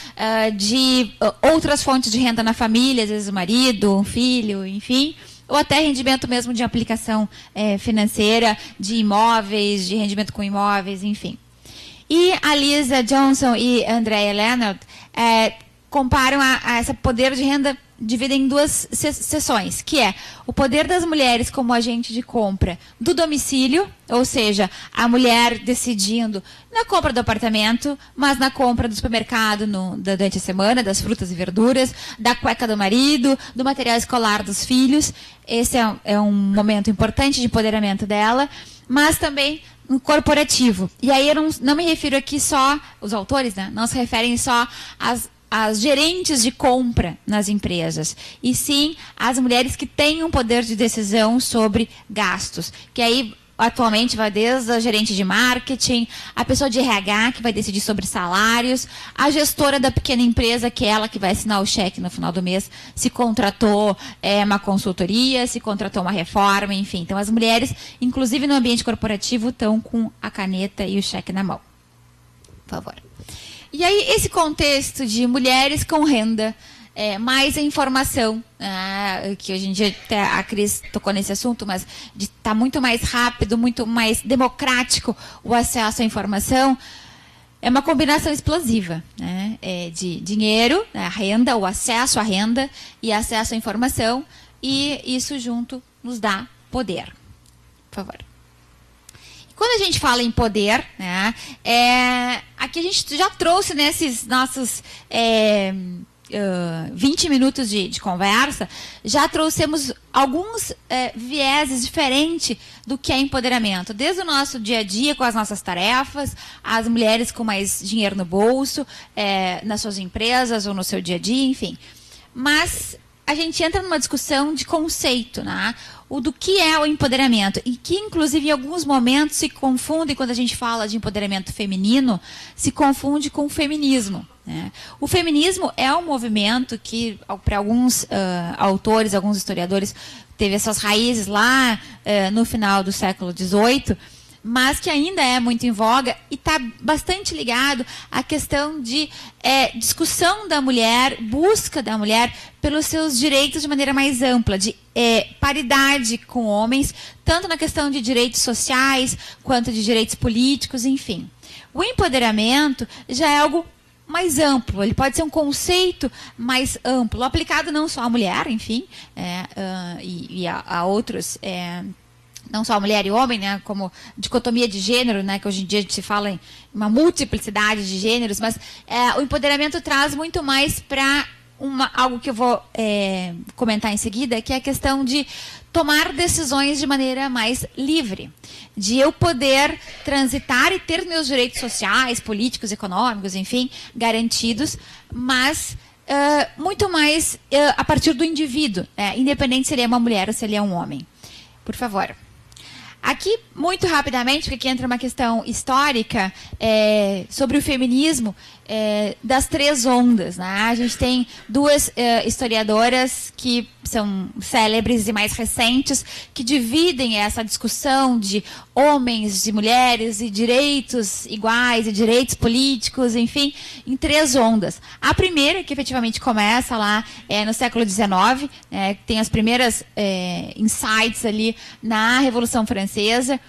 de outras fontes de renda na família, às vezes o marido, um filho, enfim, ou até rendimento mesmo de aplicação financeira, de imóveis, de rendimento com imóveis, enfim. E a Lisa Johnson e Andrea Leonard comparam a esse poder de renda, dividem em 2 seções, que é o poder das mulheres como agente de compra do domicílio, ou seja, a mulher decidindo na compra do apartamento, mas na compra do supermercado durante a semana, das frutas e verduras, da cueca do marido, do material escolar dos filhos. Esse é um momento importante de empoderamento dela, mas também no corporativo. E aí eu não me refiro aqui só, os autores, né, não se referem só às gerentes de compra nas empresas, e sim às mulheres que têm um poder de decisão sobre gastos, que aí atualmente vai desde a gerente de marketing, a pessoa de RH, que vai decidir sobre salários, a gestora da pequena empresa, que é ela que vai assinar o cheque no final do mês, se contratou uma consultoria, se contratou uma reforma, enfim. Então, as mulheres, inclusive no ambiente corporativo, estão com a caneta e o cheque na mão. Por favor. E aí, esse contexto de mulheres com renda, mais a informação, que hoje em dia até a Cris tocou nesse assunto, mas está muito mais rápido, muito mais democrático o acesso à informação, é uma combinação explosiva, né? De dinheiro, a renda, o acesso à renda e acesso à informação, e isso junto nos dá poder. Por favor. Quando a gente fala em poder, né, aqui a gente já trouxe nesses nossos 20 minutos de conversa, já trouxemos alguns vieses diferentes do que é empoderamento. Desde o nosso dia a dia, com as nossas tarefas, as mulheres com mais dinheiro no bolso, nas suas empresas ou no seu dia a dia, enfim. Mas a gente entra numa discussão de conceito, né? O do que é o empoderamento, e que, inclusive, em alguns momentos se confunde, quando a gente fala de empoderamento feminino, se confunde com o feminismo. Né? O feminismo é um movimento que, para alguns autores, alguns historiadores, teve essas raízes lá no final do século XVIII, mas que ainda é muito em voga e está bastante ligado à questão de discussão da mulher, busca da mulher pelos seus direitos de maneira mais ampla, de paridade com homens, tanto na questão de direitos sociais, quanto de direitos políticos, enfim. O empoderamento já é algo mais amplo, ele pode ser um conceito mais amplo, aplicado não só à mulher, enfim, e a outros... não só mulher e homem, né, como dicotomia de gênero, né, que hoje em dia a gente se fala em uma multiplicidade de gêneros, mas o empoderamento traz muito mais para algo que eu vou comentar em seguida, que é a questão de tomar decisões de maneira mais livre, de eu poder transitar e ter meus direitos sociais, políticos, econômicos, enfim, garantidos, mas muito mais a partir do indivíduo, independente se ele é uma mulher ou se ele é um homem. Por favor. Aqui, muito rapidamente, porque aqui entra uma questão histórica sobre o feminismo das três ondas. Né? A gente tem duas historiadoras que são célebres e mais recentes, que dividem essa discussão de homens, de mulheres, e direitos iguais, e direitos políticos, enfim, em três ondas. A primeira, que efetivamente começa lá no século XIX, tem as primeiras insights ali na Revolução Francesa,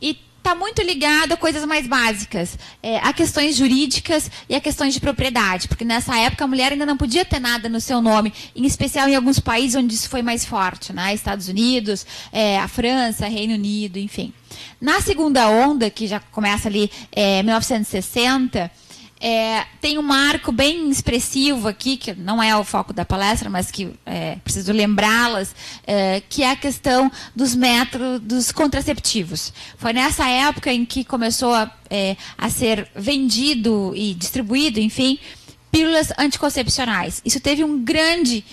e está muito ligado a coisas mais básicas, a questões jurídicas e a questões de propriedade, porque nessa época a mulher ainda não podia ter nada no seu nome, em especial em alguns países onde isso foi mais forte, né? Estados Unidos, a França, Reino Unido, enfim. Na segunda onda, que já começa ali em 1960, tem um marco bem expressivo aqui, que não é o foco da palestra, mas que preciso lembrá-las, que é a questão dos métodos contraceptivos. Foi nessa época em que começou a ser vendido e distribuído, enfim, pílulas anticoncepcionais. Isso teve um grande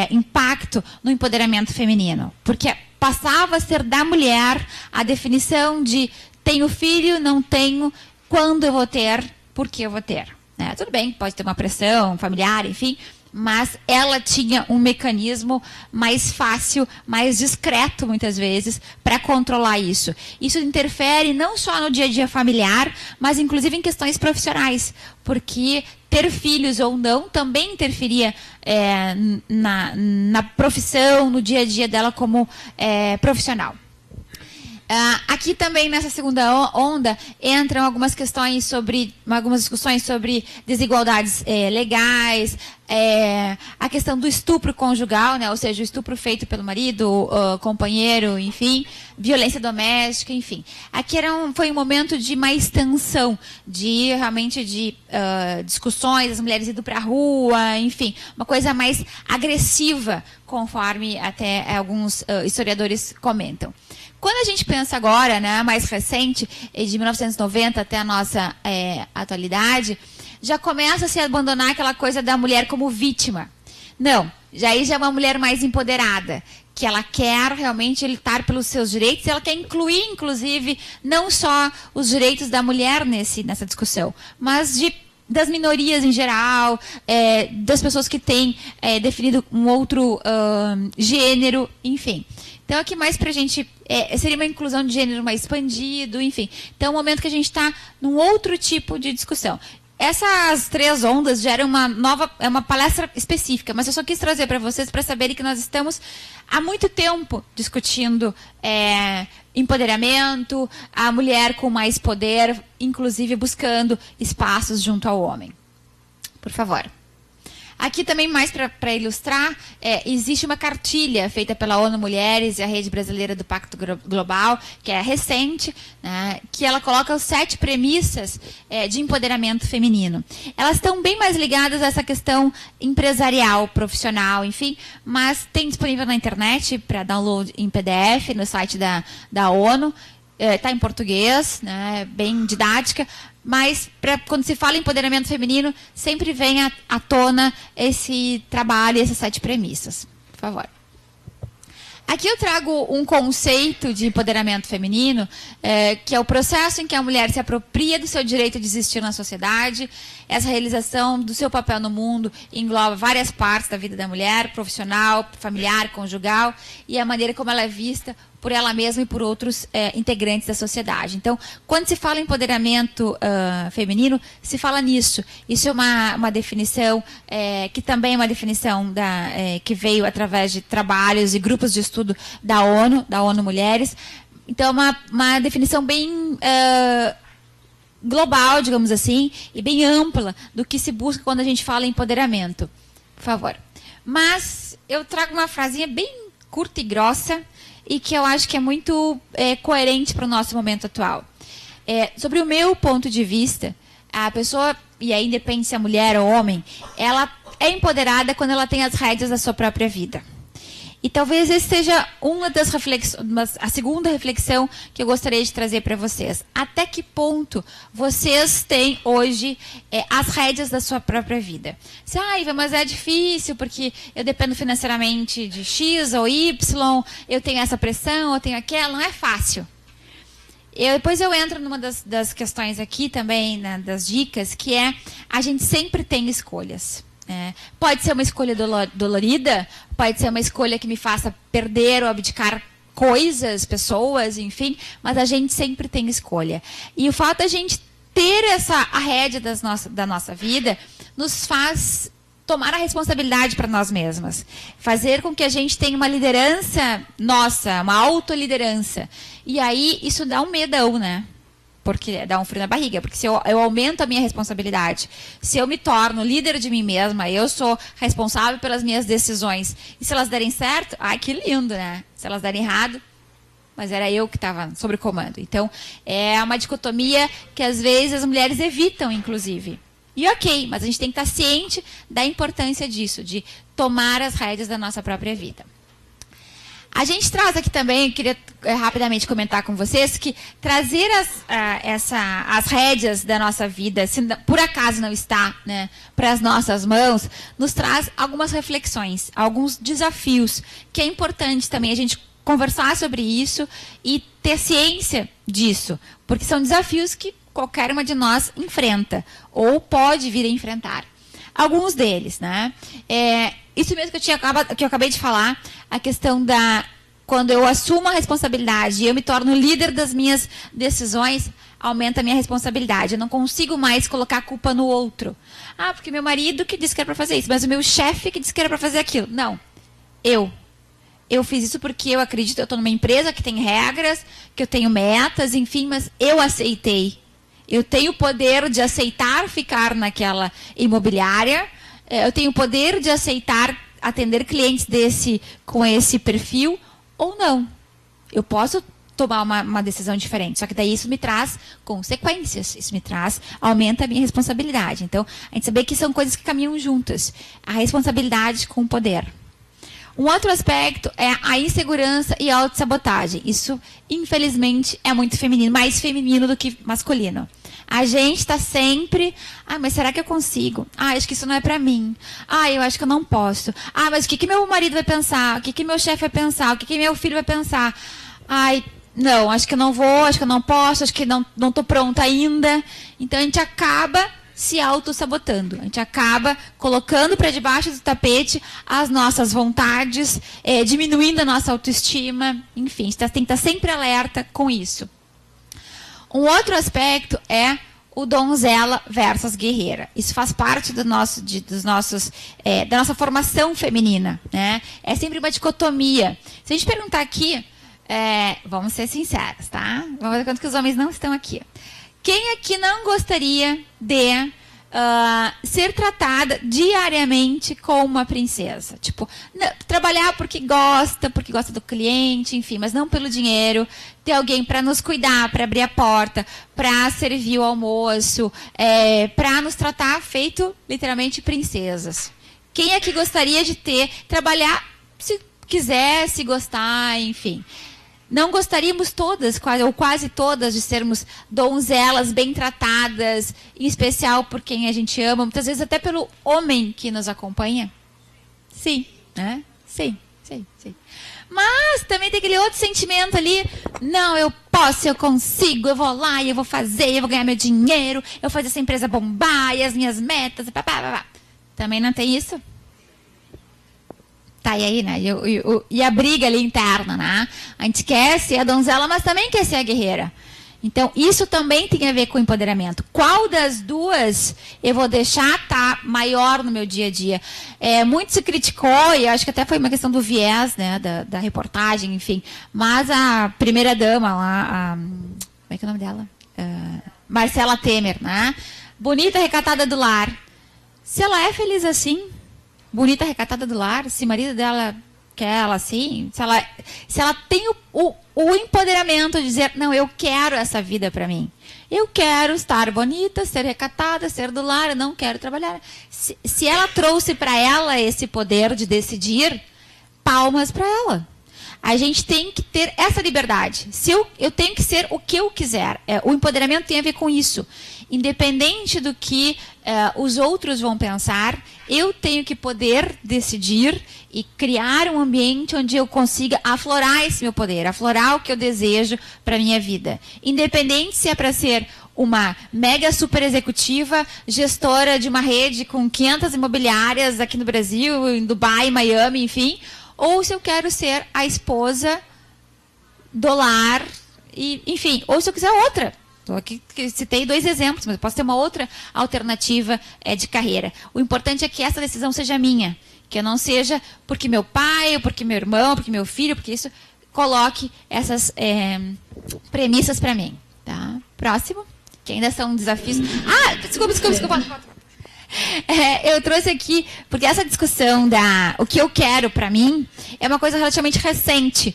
impacto no empoderamento feminino, porque passava a ser da mulher a definição de tenho filho, não tenho, quando eu vou ter, por que eu vou ter. Tudo bem, pode ter uma pressão familiar, enfim, mas ela tinha um mecanismo mais fácil, mais discreto, muitas vezes, para controlar isso. Isso interfere não só no dia a dia familiar, mas inclusive em questões profissionais, porque ter filhos ou não também interferia na profissão, no dia a dia dela como profissional. Aqui também, nessa segunda onda, entram algumas discussões sobre desigualdades legais, a questão do estupro conjugal, né, ou seja, o estupro feito pelo marido, companheiro, enfim, violência doméstica, enfim. Aqui foi um momento de mais tensão, realmente de discussões, as mulheres indo para a rua, enfim, uma coisa mais agressiva, conforme até alguns historiadores comentam. Quando a gente pensa agora, né, mais recente, de 1990 até a nossa atualidade, já começa a se abandonar aquela coisa da mulher como vítima. Não, já é uma mulher mais empoderada, que ela quer realmente lutar pelos seus direitos, e ela quer incluir, inclusive, não só os direitos da mulher nessa discussão, mas das minorias em geral, das pessoas que têm definido um outro gênero, enfim. Então, aqui mais para a gente, seria uma inclusão de gênero mais expandido, enfim. Então, é um momento que a gente está num outro tipo de discussão. Essas 3 ondas geram uma palestra específica, mas eu só quis trazer para vocês para saberem que nós estamos há muito tempo discutindo empoderamento, a mulher com mais poder, inclusive buscando espaços junto ao homem. Por favor. Aqui também, mais para ilustrar, existe uma cartilha feita pela ONU Mulheres e a Rede Brasileira do Pacto Global, que é recente, né, que ela coloca as 7 premissas de empoderamento feminino. Elas estão bem mais ligadas a essa questão empresarial, profissional, enfim, mas tem disponível na internet para download em PDF no site da ONU. Está em português, né, bem didática, mas quando se fala em empoderamento feminino, sempre vem à tona esse trabalho, essas 7 premissas. Por favor. Aqui eu trago um conceito de empoderamento feminino, que é o processo em que a mulher se apropria do seu direito de existir na sociedade. Essa realização do seu papel no mundo engloba várias partes da vida da mulher, profissional, familiar, conjugal, e a maneira como ela é vista por ela mesma e por outros integrantes da sociedade. Então, quando se fala em empoderamento feminino, se fala nisso. Isso é uma definição que também é uma definição que veio através de trabalhos e grupos de estudo da ONU Mulheres. Então, uma definição bem global, digamos assim, e bem ampla do que se busca quando a gente fala em empoderamento. Por favor. Mas eu trago uma frasinha bem curta e grossa, e que eu acho que é muito coerente para o nosso momento atual. Sobre o meu ponto de vista, a pessoa, e aí independe se é mulher ou homem, ela é empoderada quando ela tem as rédeas da sua própria vida. E talvez essa seja uma das reflexões, a segunda reflexão que eu gostaria de trazer para vocês. Até que ponto vocês têm hoje as rédeas da sua própria vida? Iva, mas é difícil porque eu dependo financeiramente de X ou Y, eu tenho essa pressão, eu tenho aquela, não é fácil. Depois eu entro numa das questões aqui também, né, das dicas, que é a gente sempre tem escolhas. Pode ser uma escolha dolorida, pode ser uma escolha que me faça perder ou abdicar coisas, pessoas, enfim, mas a gente sempre tem escolha. E o fato da gente ter a rédea da nossa vida nos faz tomar a responsabilidade para nós mesmas. Fazer com que a gente tenha uma liderança nossa, uma autoliderança. E aí isso dá um medão, né? Porque dá um frio na barriga, porque se eu aumento a minha responsabilidade, se eu me torno líder de mim mesma, eu sou responsável pelas minhas decisões, e se elas derem certo, que lindo, né? Se elas derem errado, mas era eu que estava sob comando. Então, é uma dicotomia que às vezes as mulheres evitam, inclusive. E ok, mas a gente tem que estar ciente da importância disso, de tomar as rédeas da nossa própria vida. A gente traz aqui também, eu queria rapidamente comentar com vocês, que trazer as rédeas da nossa vida, se por acaso não está, né, para as nossas mãos, nos traz algumas reflexões, alguns desafios, que é importante também a gente conversar sobre isso e ter ciência disso, porque são desafios que qualquer uma de nós enfrenta, ou pode vir a enfrentar. Alguns deles, né? Isso mesmo que eu acabei de falar, a questão quando eu assumo a responsabilidade e eu me torno líder das minhas decisões, aumenta a minha responsabilidade. Eu não consigo mais colocar a culpa no outro. Porque meu marido que disse que era para fazer isso, mas o meu chefe que disse que era para fazer aquilo. Não. Eu fiz isso porque eu acredito, eu estou numa empresa que tem regras, que eu tenho metas, enfim, mas eu aceitei. Eu tenho o poder de aceitar ficar naquela imobiliária, eu tenho o poder de aceitar atender clientes com esse perfil ou não. Eu posso tomar uma decisão diferente, só que daí isso me traz consequências, aumenta a minha responsabilidade. Então, a gente saber que são coisas que caminham juntas, a responsabilidade com o poder. Um outro aspecto é a insegurança e a autossabotagem. Isso, infelizmente, é muito feminino, mais feminino do que masculino. A gente está sempre, mas será que eu consigo? Acho que isso não é para mim. Eu acho que eu não posso. Mas o que meu marido vai pensar? O que meu chefe vai pensar? O que meu filho vai pensar? Não, acho que eu não vou, acho que eu não posso, acho que não estou pronta ainda. Então a gente acaba se auto-sabotando. A gente acaba colocando para debaixo do tapete as nossas vontades, diminuindo a nossa autoestima. Enfim, a gente tem que estar sempre alerta com isso. Um outro aspecto é o donzela versus guerreira. Isso faz parte da nossa formação feminina, né? É sempre uma dicotomia. Se a gente perguntar aqui, vamos ser sinceros, tá? Vamos ver quanto que os homens não estão aqui. Quem aqui não gostaria de ser tratada diariamente como uma princesa? Tipo, trabalhar porque gosta do cliente, enfim, mas não pelo dinheiro. Ter alguém para nos cuidar, para abrir a porta, para servir o almoço, para nos tratar feito, literalmente, princesas. Quem aqui gostaria de trabalhar, se quisesse, gostar, enfim. Não gostaríamos todas, ou quase todas, de sermos donzelas bem tratadas, em especial por quem a gente ama, muitas vezes até pelo homem que nos acompanha? Sim, né? Sim. Mas também tem aquele outro sentimento ali, não, eu posso, eu consigo, eu vou lá, eu vou fazer, eu vou ganhar meu dinheiro, eu vou fazer essa empresa bombar, e as minhas metas, Também não tem isso? Tá, e aí, né? E a briga ali interna, né? A gente quer ser a donzela, mas também quer ser a guerreira. Então, isso também tem a ver com empoderamento. Qual das duas eu vou deixar maior no meu dia a dia? Muito se criticou, e acho que até foi uma questão do viés, né? Da reportagem, enfim. Mas a primeira-dama lá, como é que é o nome dela? Marcela Temer, né? Bonita, recatada do lar. Se ela é feliz assim, bonita, recatada do lar, se o marido dela quer ela assim, se ela tem o empoderamento de dizer, não, eu quero essa vida para mim. Eu quero estar bonita, ser recatada, ser do lar, eu não quero trabalhar. Se ela trouxe para ela esse poder de decidir, palmas para ela. A gente tem que ter essa liberdade. Se eu tenho que ser o que eu quiser. O empoderamento tem a ver com isso. Independente do que os outros vão pensar, eu tenho que poder decidir e criar um ambiente onde eu consiga aflorar esse meu poder, aflorar o que eu desejo para a minha vida. Independente se é para ser uma mega super executiva, gestora de uma rede com 500 imobiliárias aqui no Brasil, em Dubai, Miami, enfim, ou se eu quero ser a esposa do lar, e, enfim, ou se eu quiser outra. Estou aqui, citei 2 exemplos, mas eu posso ter uma outra alternativa de carreira. O importante é que essa decisão seja minha, que eu não seja porque meu pai, ou porque meu irmão, ou porque meu filho, porque isso, coloque essas premissas para mim. Tá? Próximo, que ainda são desafios. Desculpa. Eu trouxe aqui, porque essa discussão o que eu quero para mim é uma coisa relativamente recente,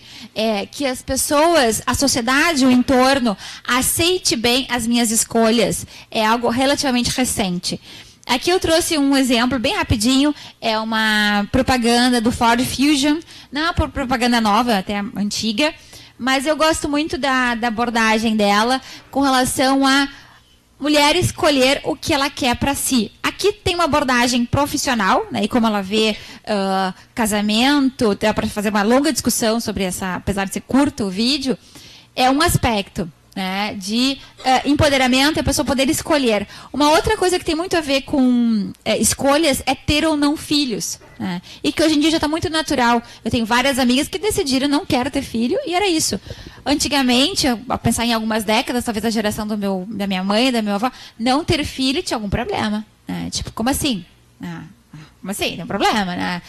que as pessoas, a sociedade, o entorno, aceite bem as minhas escolhas, é algo relativamente recente. Aqui eu trouxe um exemplo bem rapidinho, é uma propaganda do Ford Fusion, não é uma propaganda nova, até antiga, mas eu gosto muito da abordagem dela com relação a mulher escolher o que ela quer para si. Aqui tem uma abordagem profissional, né, e como ela vê casamento, dá para fazer uma longa discussão sobre essa, apesar de ser curto o vídeo, é um aspecto, né, de empoderamento, a pessoa poder escolher. Uma outra coisa que tem muito a ver com escolhas é ter ou não filhos, né, e que hoje em dia já está muito natural. Eu tenho várias amigas que decidiram não quero ter filho, e era isso. Antigamente, a pensar em algumas décadas, talvez a geração da minha mãe, da minha avó, não ter filho tinha algum problema, né? Tipo, como assim? Como assim? Tem um problema, né?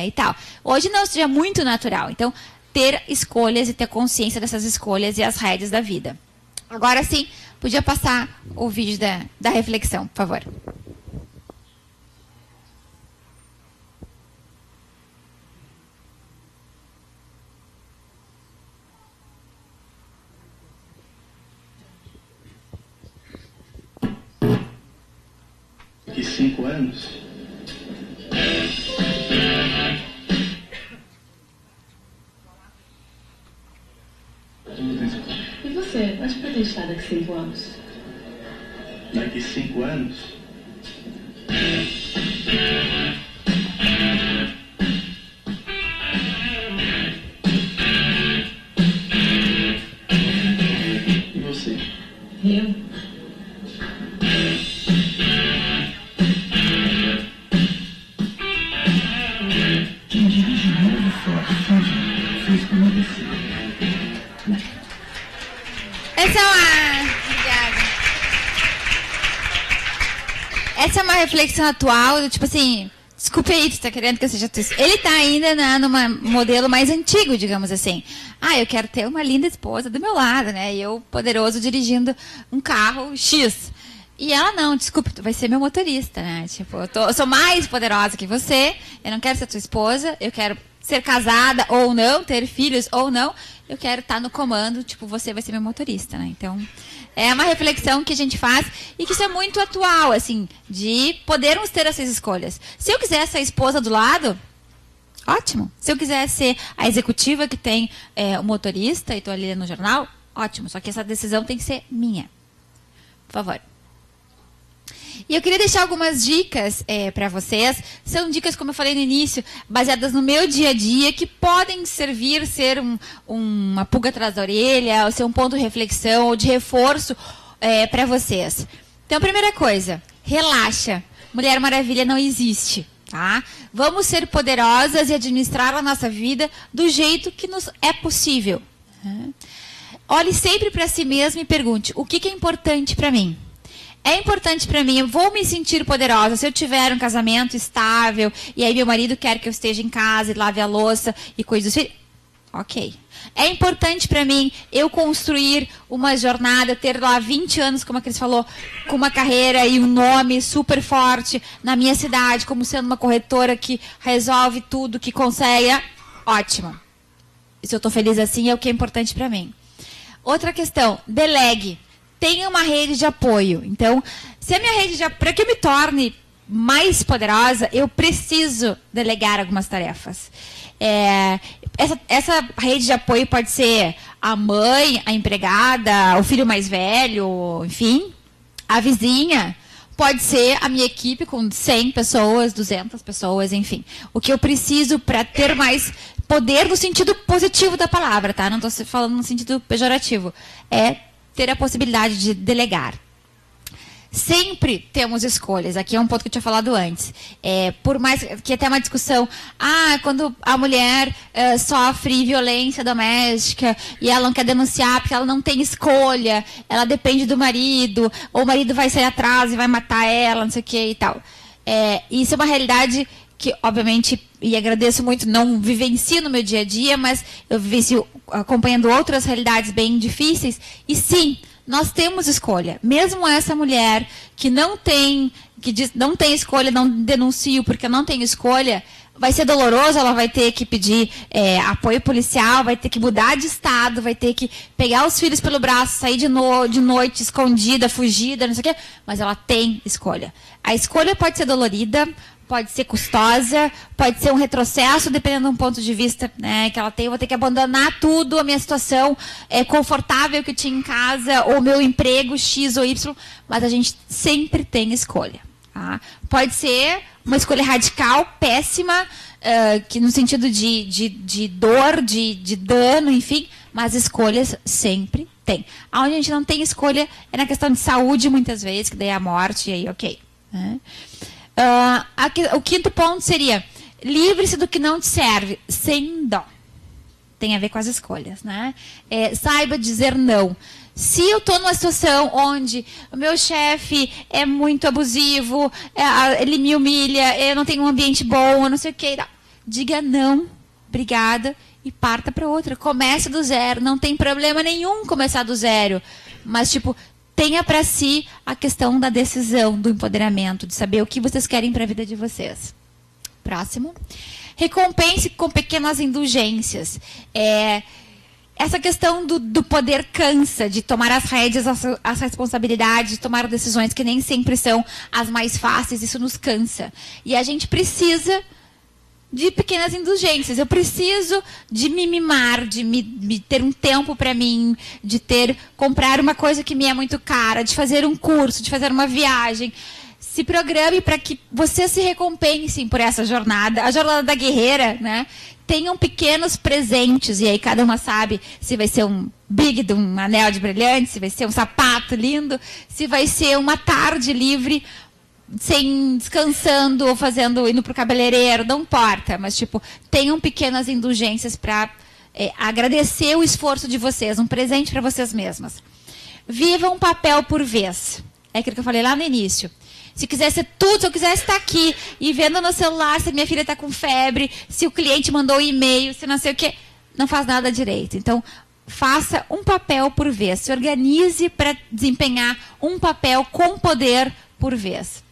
E tal. Hoje não, isso já é muito natural. Então, ter escolhas e ter consciência dessas escolhas e as rédeas da vida. Agora sim, podia passar o vídeo da reflexão, por favor. De 5 anos. E você, onde pretende estar daqui a 5 anos? daqui 5 anos? E você? Eu? Quem dirige o novo Ford Fusion fez como você. Essa é uma... Obrigada. Essa é uma reflexão atual, do tipo assim, desculpe aí, tu tá querendo que eu seja tu. Ele tá ainda numa modelo mais antigo, digamos assim. Eu quero ter uma linda esposa do meu lado, né? E eu, poderoso, dirigindo um carro X. E ela, não, desculpe, tu vai ser meu motorista, né? Tipo, eu sou mais poderosa que você, eu não quero ser tua esposa, eu quero ser casada ou não, ter filhos ou não, eu quero estar no comando, tipo, você vai ser meu motorista, né? Então, é uma reflexão que a gente faz e que isso é muito atual, assim, de podermos ter essas escolhas. Se eu quiser ser a esposa do lado, ótimo. Se eu quiser ser a executiva que tem o motorista e estou ali no jornal, ótimo. Só que essa decisão tem que ser minha. Por favor. E eu queria deixar algumas dicas para vocês. São dicas, como eu falei no início, baseadas no meu dia a dia, que podem servir, ser uma pulga atrás da orelha, ou ser um ponto de reflexão ou de reforço para vocês. Então, a primeira coisa, relaxa. Mulher Maravilha não existe. Tá? Vamos ser poderosas e administrar a nossa vida do jeito que nos é possível. Olhe sempre para si mesma e pergunte, o que é importante para mim? É importante para mim, eu vou me sentir poderosa se eu tiver um casamento estável e aí meu marido quer que eu esteja em casa e lave a louça e cuide dos filhos? Ok. É importante para mim eu construir uma jornada, ter lá 20 anos, como a Cris falou, com uma carreira e um nome super forte na minha cidade, como sendo uma corretora que resolve tudo, que consegue. Ótimo. Se eu estou feliz assim, é o que é importante para mim. Outra questão, delegue. Tenha uma rede de apoio. Então, se a minha rede de apoio, para que eu me torne mais poderosa, eu preciso delegar algumas tarefas. Essa rede de apoio pode ser a mãe, a empregada, o filho mais velho, enfim, a vizinha. Pode ser a minha equipe com 100 pessoas, 200 pessoas, enfim. O que eu preciso para ter mais poder no sentido positivo da palavra, tá? Não estou falando no sentido pejorativo. É ter a possibilidade de delegar. Sempre temos escolhas. Aqui é um ponto que eu tinha falado antes. Por mais que até uma discussão, quando a mulher sofre violência doméstica e ela não quer denunciar porque ela não tem escolha, ela depende do marido, ou o marido vai sair atrás e vai matar ela, não sei o que e tal. Isso é uma realidade que, obviamente, e agradeço muito, não vivencio no meu dia a dia, mas eu vivencio acompanhando outras realidades bem difíceis. E sim, nós temos escolha. Mesmo essa mulher que que diz não tem escolha, não denuncio porque não tem escolha, vai ser doloroso, ela vai ter que pedir apoio policial, vai ter que mudar de estado, vai ter que pegar os filhos pelo braço, sair de noite, escondida, fugida, não sei o quê, mas ela tem escolha. A escolha pode ser dolorida, pode ser custosa, pode ser um retrocesso, dependendo do ponto de vista, né, que ela tem. Eu vou ter que abandonar tudo, a minha situação confortável que eu tinha em casa, ou meu emprego X ou Y, mas a gente sempre tem escolha. Tá? Pode ser uma escolha radical, péssima, que no sentido de dor, de dano, enfim, mas escolhas sempre tem. Onde a gente não tem escolha é na questão de saúde, muitas vezes, que daí é a morte, e aí ok. Né? O quinto ponto seria, livre-se do que não te serve, sem dó. Tem a ver com as escolhas, né? Saiba dizer não. Se eu estou numa situação onde o meu chefe é muito abusivo, ele me humilha, eu não tenho um ambiente bom, eu não sei o que, diga não, obrigada, e parta para outra. Comece do zero, não tem problema nenhum começar do zero. Mas, tenha para si a questão da decisão, do empoderamento, de saber o que vocês querem para a vida de vocês. Próximo. Recompense com pequenas indulgências. Essa questão do poder cansa, de tomar as rédeas, as responsabilidades, de tomar decisões que nem sempre são as mais fáceis, isso nos cansa. E a gente precisa de pequenas indulgências. Eu preciso de me mimar, de ter um tempo para mim, de comprar uma coisa que me é muito cara, de fazer um curso, de fazer uma viagem. Se programe para que vocês se recompensem por essa jornada. A jornada da guerreira, né? Tenham pequenos presentes, e aí cada uma sabe se vai ser um big, um anel de brilhante, se vai ser um sapato lindo, se vai ser uma tarde livre, descansando ou indo para o cabeleireiro, não importa, mas tenham pequenas indulgências para agradecer o esforço de vocês, um presente para vocês mesmas. Viva um papel por vez. É aquilo que eu falei lá no início. Se quiser ser tudo, se eu quisesse estar aqui e vendo no celular se minha filha está com febre, se o cliente mandou um e-mail, se não sei o quê, não faz nada direito. Então, faça um papel por vez. Se organize para desempenhar um papel com poder por vez.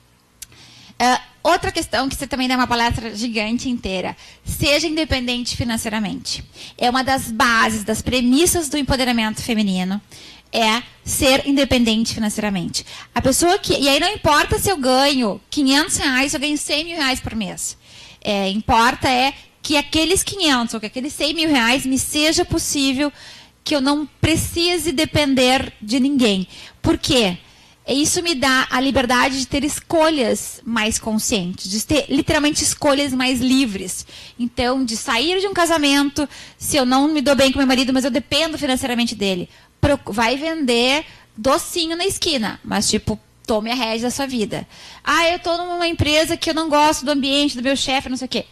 Outra questão, que você também dá uma palestra gigante inteira. Seja independente financeiramente. É uma das bases, das premissas do empoderamento feminino. É ser independente financeiramente. A pessoa e aí não importa se eu ganho R$500, se eu ganho R$100.000 por mês. Importa que aqueles 500 ou que aqueles R$100.000 me seja possível, que eu não precise depender de ninguém. Por quê? Isso me dá a liberdade de ter escolhas mais conscientes, de ter literalmente escolhas mais livres. Então, de sair de um casamento, se eu não me dou bem com meu marido, mas eu dependo financeiramente dele, vai vender docinho na esquina, mas tome a rédea da sua vida. Eu estou numa empresa que eu não gosto do ambiente, do meu chefe, não sei o quê.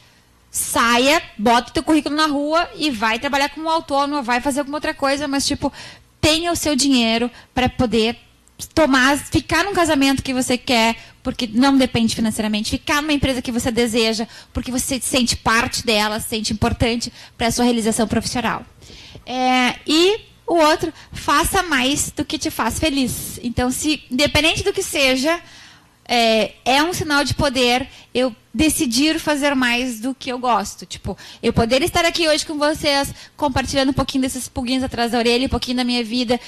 Saia, bota o teu currículo na rua e vai trabalhar como autônomo, vai fazer alguma outra coisa, mas tenha o seu dinheiro para poder ficar num casamento que você quer, porque não depende financeiramente, ficar numa empresa que você deseja, porque você se sente parte dela, se sente importante para a sua realização profissional. E o outro, faça mais do que te faz feliz. Então, independente do que seja, é um sinal de poder eu decidir fazer mais do que eu gosto. Eu poder estar aqui hoje com vocês, compartilhando um pouquinho desses pulguinhos atrás da orelha, um pouquinho da minha vida,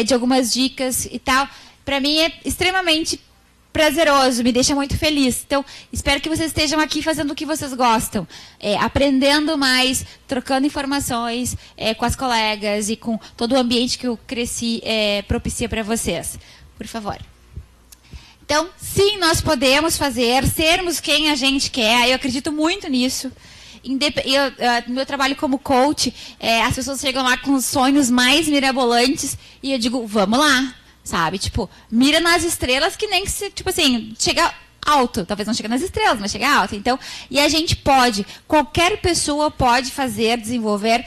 de algumas dicas e tal, para mim é extremamente prazeroso, me deixa muito feliz. Então, espero que vocês estejam aqui fazendo o que vocês gostam, aprendendo mais, trocando informações com as colegas e com todo o ambiente que eu cresci propicia para vocês. Por favor. Então, sim, nós podemos sermos quem a gente quer. Eu acredito muito nisso. No meu trabalho como coach, as pessoas chegam lá com os sonhos mais mirabolantes e eu digo, vamos lá, sabe? Mira nas estrelas, que nem que se, chega alto. Talvez não chegue nas estrelas, mas chega alto. Então, e a gente qualquer pessoa pode desenvolver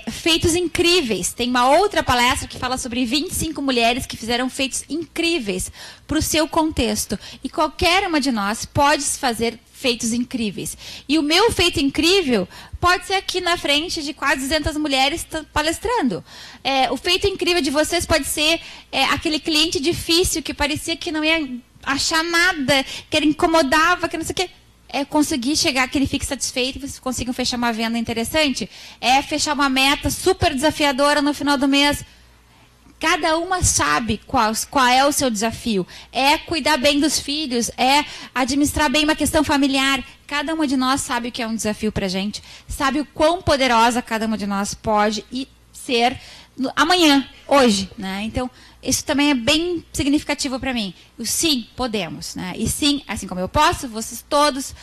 feitos incríveis. Tem uma outra palestra que fala sobre 25 mulheres que fizeram feitos incríveis para o seu contexto. E qualquer uma de nós pode fazer feitos incríveis. E o meu feito incrível pode ser aqui na frente de quase 200 mulheres palestrando. O feito incrível de vocês pode ser aquele cliente difícil que parecia que não ia achar nada, que ele incomodava, que não sei o quê. Conseguir chegar, que ele fique satisfeito e vocês consigam fechar uma venda interessante. Fechar uma meta super desafiadora no final do mês. Cada uma sabe qual é o seu desafio. Cuidar bem dos filhos, administrar bem uma questão familiar. Cada uma de nós sabe o que é um desafio para a gente. Sabe o quão poderosa cada uma de nós pode ser amanhã, hoje, né? Então, isso também é bem significativo para mim. Sim, podemos, né? E sim, assim como eu posso, vocês todos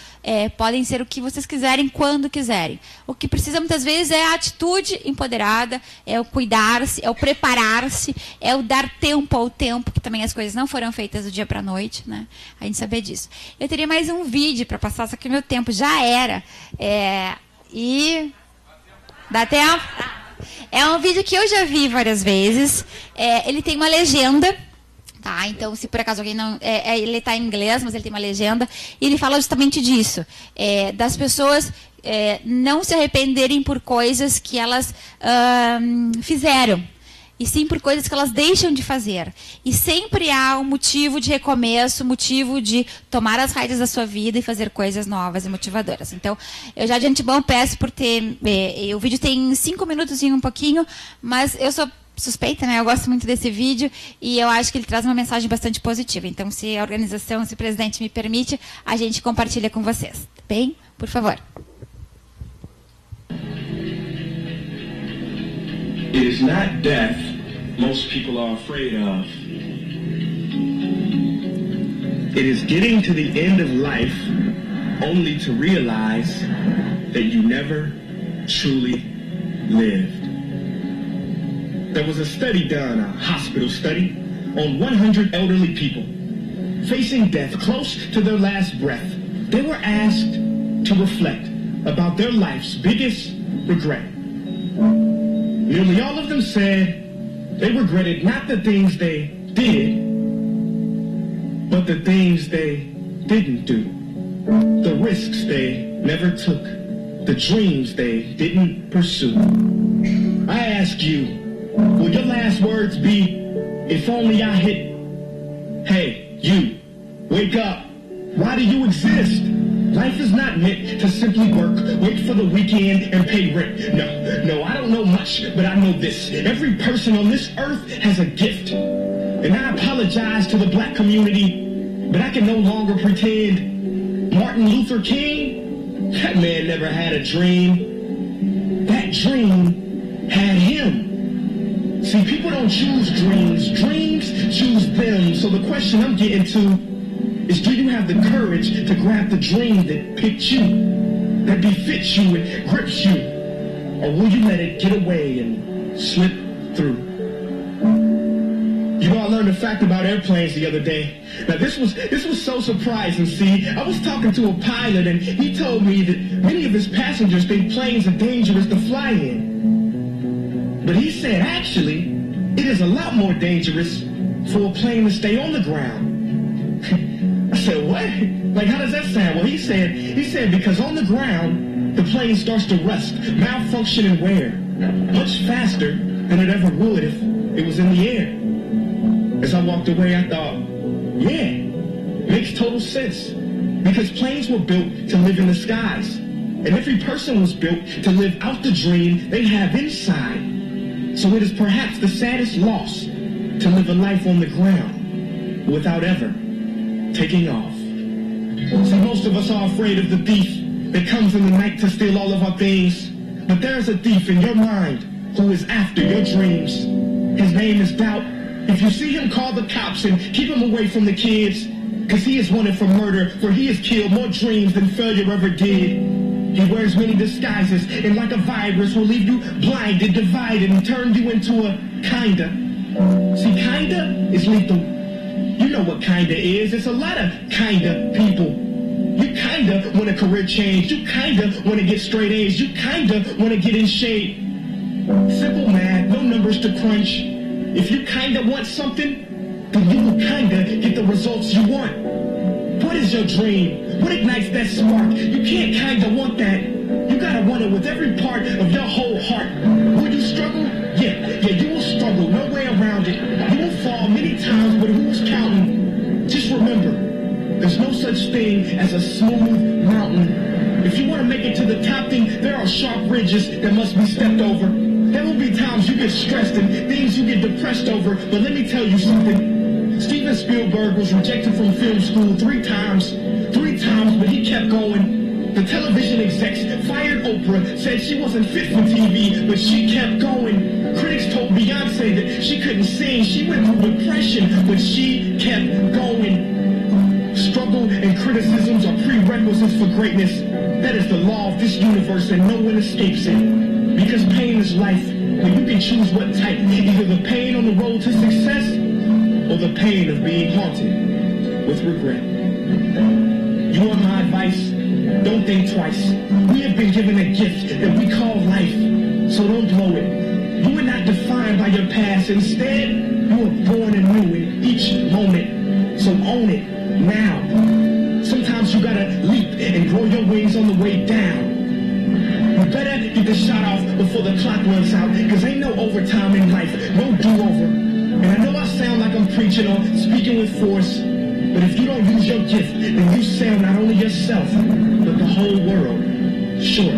podem ser o que vocês quiserem, quando quiserem. O que precisa muitas vezes é a atitude empoderada, é o cuidar-se, é o preparar-se, é o dar tempo ao tempo, que também as coisas não foram feitas do dia para a noite, né? A gente saber disso. Eu teria mais um vídeo para passar, só que o meu tempo já era. E dá tempo? É um vídeo que eu já vi várias vezes. Ele tem uma legenda, tá? Então, se por acaso alguém não... ele está em inglês, mas ele tem uma legenda. E ele fala justamente disso. Das pessoas não se arrependerem por coisas que elas fizeram. E sim por coisas que elas deixam de fazer. E sempre há um motivo de recomeço, motivo de tomar as rédeas da sua vida e fazer coisas novas e motivadoras. Então, eu já de antemão peço por ter... o vídeo tem 5 minutos e um pouquinho, mas eu sou suspeita, né? Eu gosto muito desse vídeo e eu acho que ele traz uma mensagem bastante positiva. Então, se a organização, se o presidente me permite, a gente compartilha com vocês. Tá bem? Por favor. It is not death most people are afraid of. It is getting to the end of life only to realize that you never truly lived. There was a study done, a hospital study, on 100 elderly people facing death close to their last breath. They were asked to reflect about their life's biggest regret. Nearly all of them said they regretted not the things they did, but the things they didn't do. The risks they never took, the dreams they didn't pursue. I ask you, will your last words be, if only I hit, hey, you, wake up. Why do you exist? Life is not meant to simply work, wait for the weekend, and pay rent. No, I don't know much, but I know this. Every person on this earth has a gift. And I apologize to the black community, but I can no longer pretend. Martin Luther King, that man never had a dream. That dream had him. See, people don't choose dreams. Dreams choose them. So the question I'm getting to is, do you have the courage to grab the dream that picked you, that befits you and grips you? Or will you let it get away and slip through? You know, I learned a fact about airplanes the other day. Now, this was so surprising, see. I was talking to a pilot, and he told me that many of his passengers think planes are dangerous to fly in. But he said, actually, it is a lot more dangerous for a plane to stay on the ground. I said, what? Like, how does that sound? Well, he said because on the ground, the plane starts to rust, malfunction, and wear much faster than it ever would if it was in the air. As I walked away, I thought, yeah, makes total sense. Because planes were built to live in the skies. And every person was built to live out the dream they have inside. So it is perhaps the saddest loss to live a life on the ground without ever taking off. See, most of us are afraid of the thief that comes in the night to steal all of our things. But there's a thief in your mind who is after your dreams. His name is doubt. If you see him, call the cops and keep him away from the kids, because he is wanted for murder, for he has killed more dreams than failure ever did. He wears many disguises, and like a virus will leave you blinded, divided, and turn you into a kinda. See, kinda is lethal. You know what kinda is. It's a lot of kinda people. You kinda want a career change. You kinda want to get straight A's. You kinda want to get in shape. Simple math, no numbers to crunch. If you kinda want something, then you will kinda get the results you want. What is your dream? What ignites that spark? You can't kinda want that. You gotta want it with every part of your whole heart. Will you struggle? Yeah, you will struggle. No way around it. You will fall many times, but who's counting? Just remember, there's no such thing as a smooth mountain. If you want to make it to the top, then there are sharp ridges that must be stepped over. There will be times you get stressed and things you get depressed over, but let me tell you something. Steven Spielberg was rejected from film school 3 times, but he kept going. The television execs fired Oprah, said she wasn't fit for TV, but she kept going. Critics told Beyonce that she couldn't sing, she went through depression, but she kept going. Struggle and criticisms are prerequisites for greatness. That is the law of this universe, and no one escapes it. Because pain is life, but you can choose what type. Either the pain on the road to success, or the pain of being haunted with regret. You want my advice? Don't think twice. We have been given a gift that we call life, so don't blow it. You are not defined by your past. Instead, you are born anew in each moment. So own it now. Sometimes you gotta leap and grow your wings on the way down. You better get the shot off before the clock runs out, because ain't no overtime in life, no do-over. And I know I sound like I'm preaching or speaking with force, but if you don't use your gift, then you sell not only yourself, but the whole world short.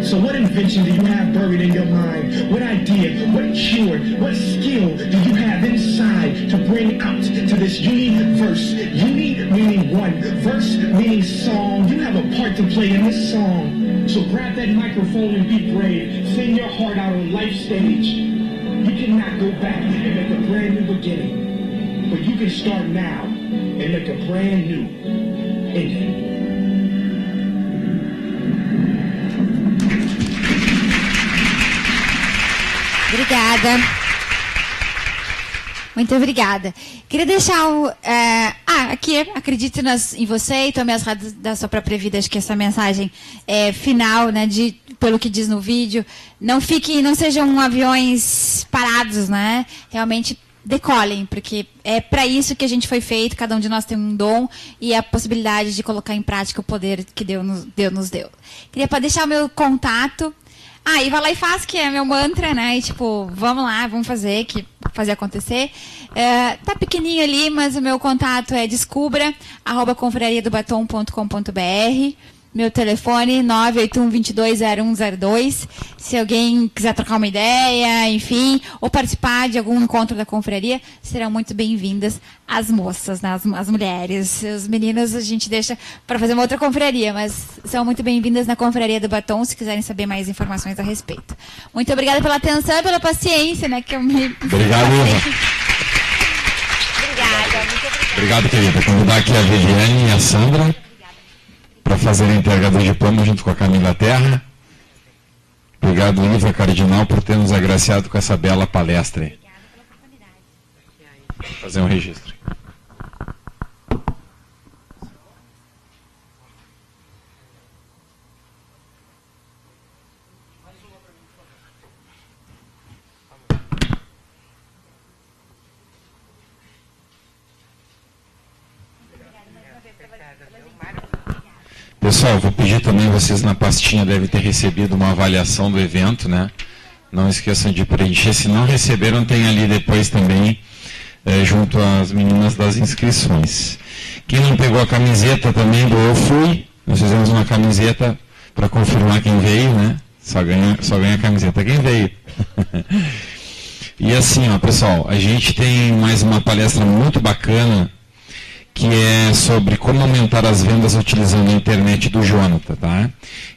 So what invention do you have buried in your mind? What idea, what cure, what skill do you have inside to bring out to this universe? Uni meaning one, verse meaning song. You have a part to play in this song. So grab that microphone and be brave. Sing your heart out on life stage. You cannot go back and make a brand new beginning. But you can start now and make a brand new ending. Obrigada. Muito obrigada. Queria deixar aqui, acredito em você e tome as rédeas da sua própria vida. Acho que essa mensagem final, né, pelo que diz no vídeo, não sejam aviões parados, né? Realmente decolem, porque é para isso que a gente foi feito. Cada um de nós tem um dom e a possibilidade de colocar em prática o poder que Deus nos deu. Queria deixar o meu contato. E vai lá e faz, que é meu mantra, né? E tipo, vamos lá, vamos fazer acontecer. Tá pequenininho ali, mas o meu contato é descubra@confrariadobatom.com.br. Meu telefone 981-220102. Se alguém quiser trocar uma ideia, enfim, ou participar de algum encontro da confraria, serão muito bem-vindas as moças, né? As mulheres. Os meninos a gente deixa para fazer uma outra confraria, mas são muito bem-vindas na Confraria do Batom, se quiserem saber mais informações a respeito. Muito obrigada pela atenção e pela paciência, né? Que eu me... Obrigado, Iva. Obrigada, muito obrigada. Obrigado, querida. Convidar aqui a Viviane e a Sandra para fazer a entrega do diploma junto com a Camila Terra. Obrigado, Iva Cardinal, por ter nos agraciado com essa bela palestra aí. Vou fazer um registro. Pessoal, vou pedir também, vocês na pastinha devem ter recebido uma avaliação do evento, né? Não esqueçam de preencher. Se não receberam, tem ali depois também, junto às meninas das inscrições. Quem não pegou a camiseta também do Eu Fui, nós fizemos uma camiseta para confirmar quem veio, né? Só ganha a camiseta quem veio. E assim, ó, pessoal, a gente tem mais uma palestra muito bacana, que é sobre como aumentar as vendas utilizando a internet do Jonathan, tá?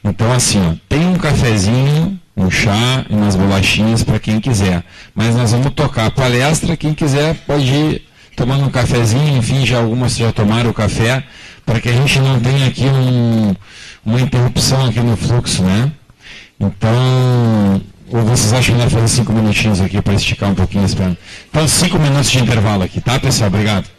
Então, assim, ó, tem um cafezinho, um chá e umas bolachinhas para quem quiser. Mas nós vamos tocar a palestra, quem quiser pode ir tomando um cafezinho, enfim, algumas já tomaram o café, para que a gente não tenha aqui uma interrupção aqui no fluxo, né? Então, ou vocês acham melhor fazer 5 minutinhos aqui para esticar um pouquinho as pernas? Então, 5 minutos de intervalo aqui, tá, pessoal? Obrigado.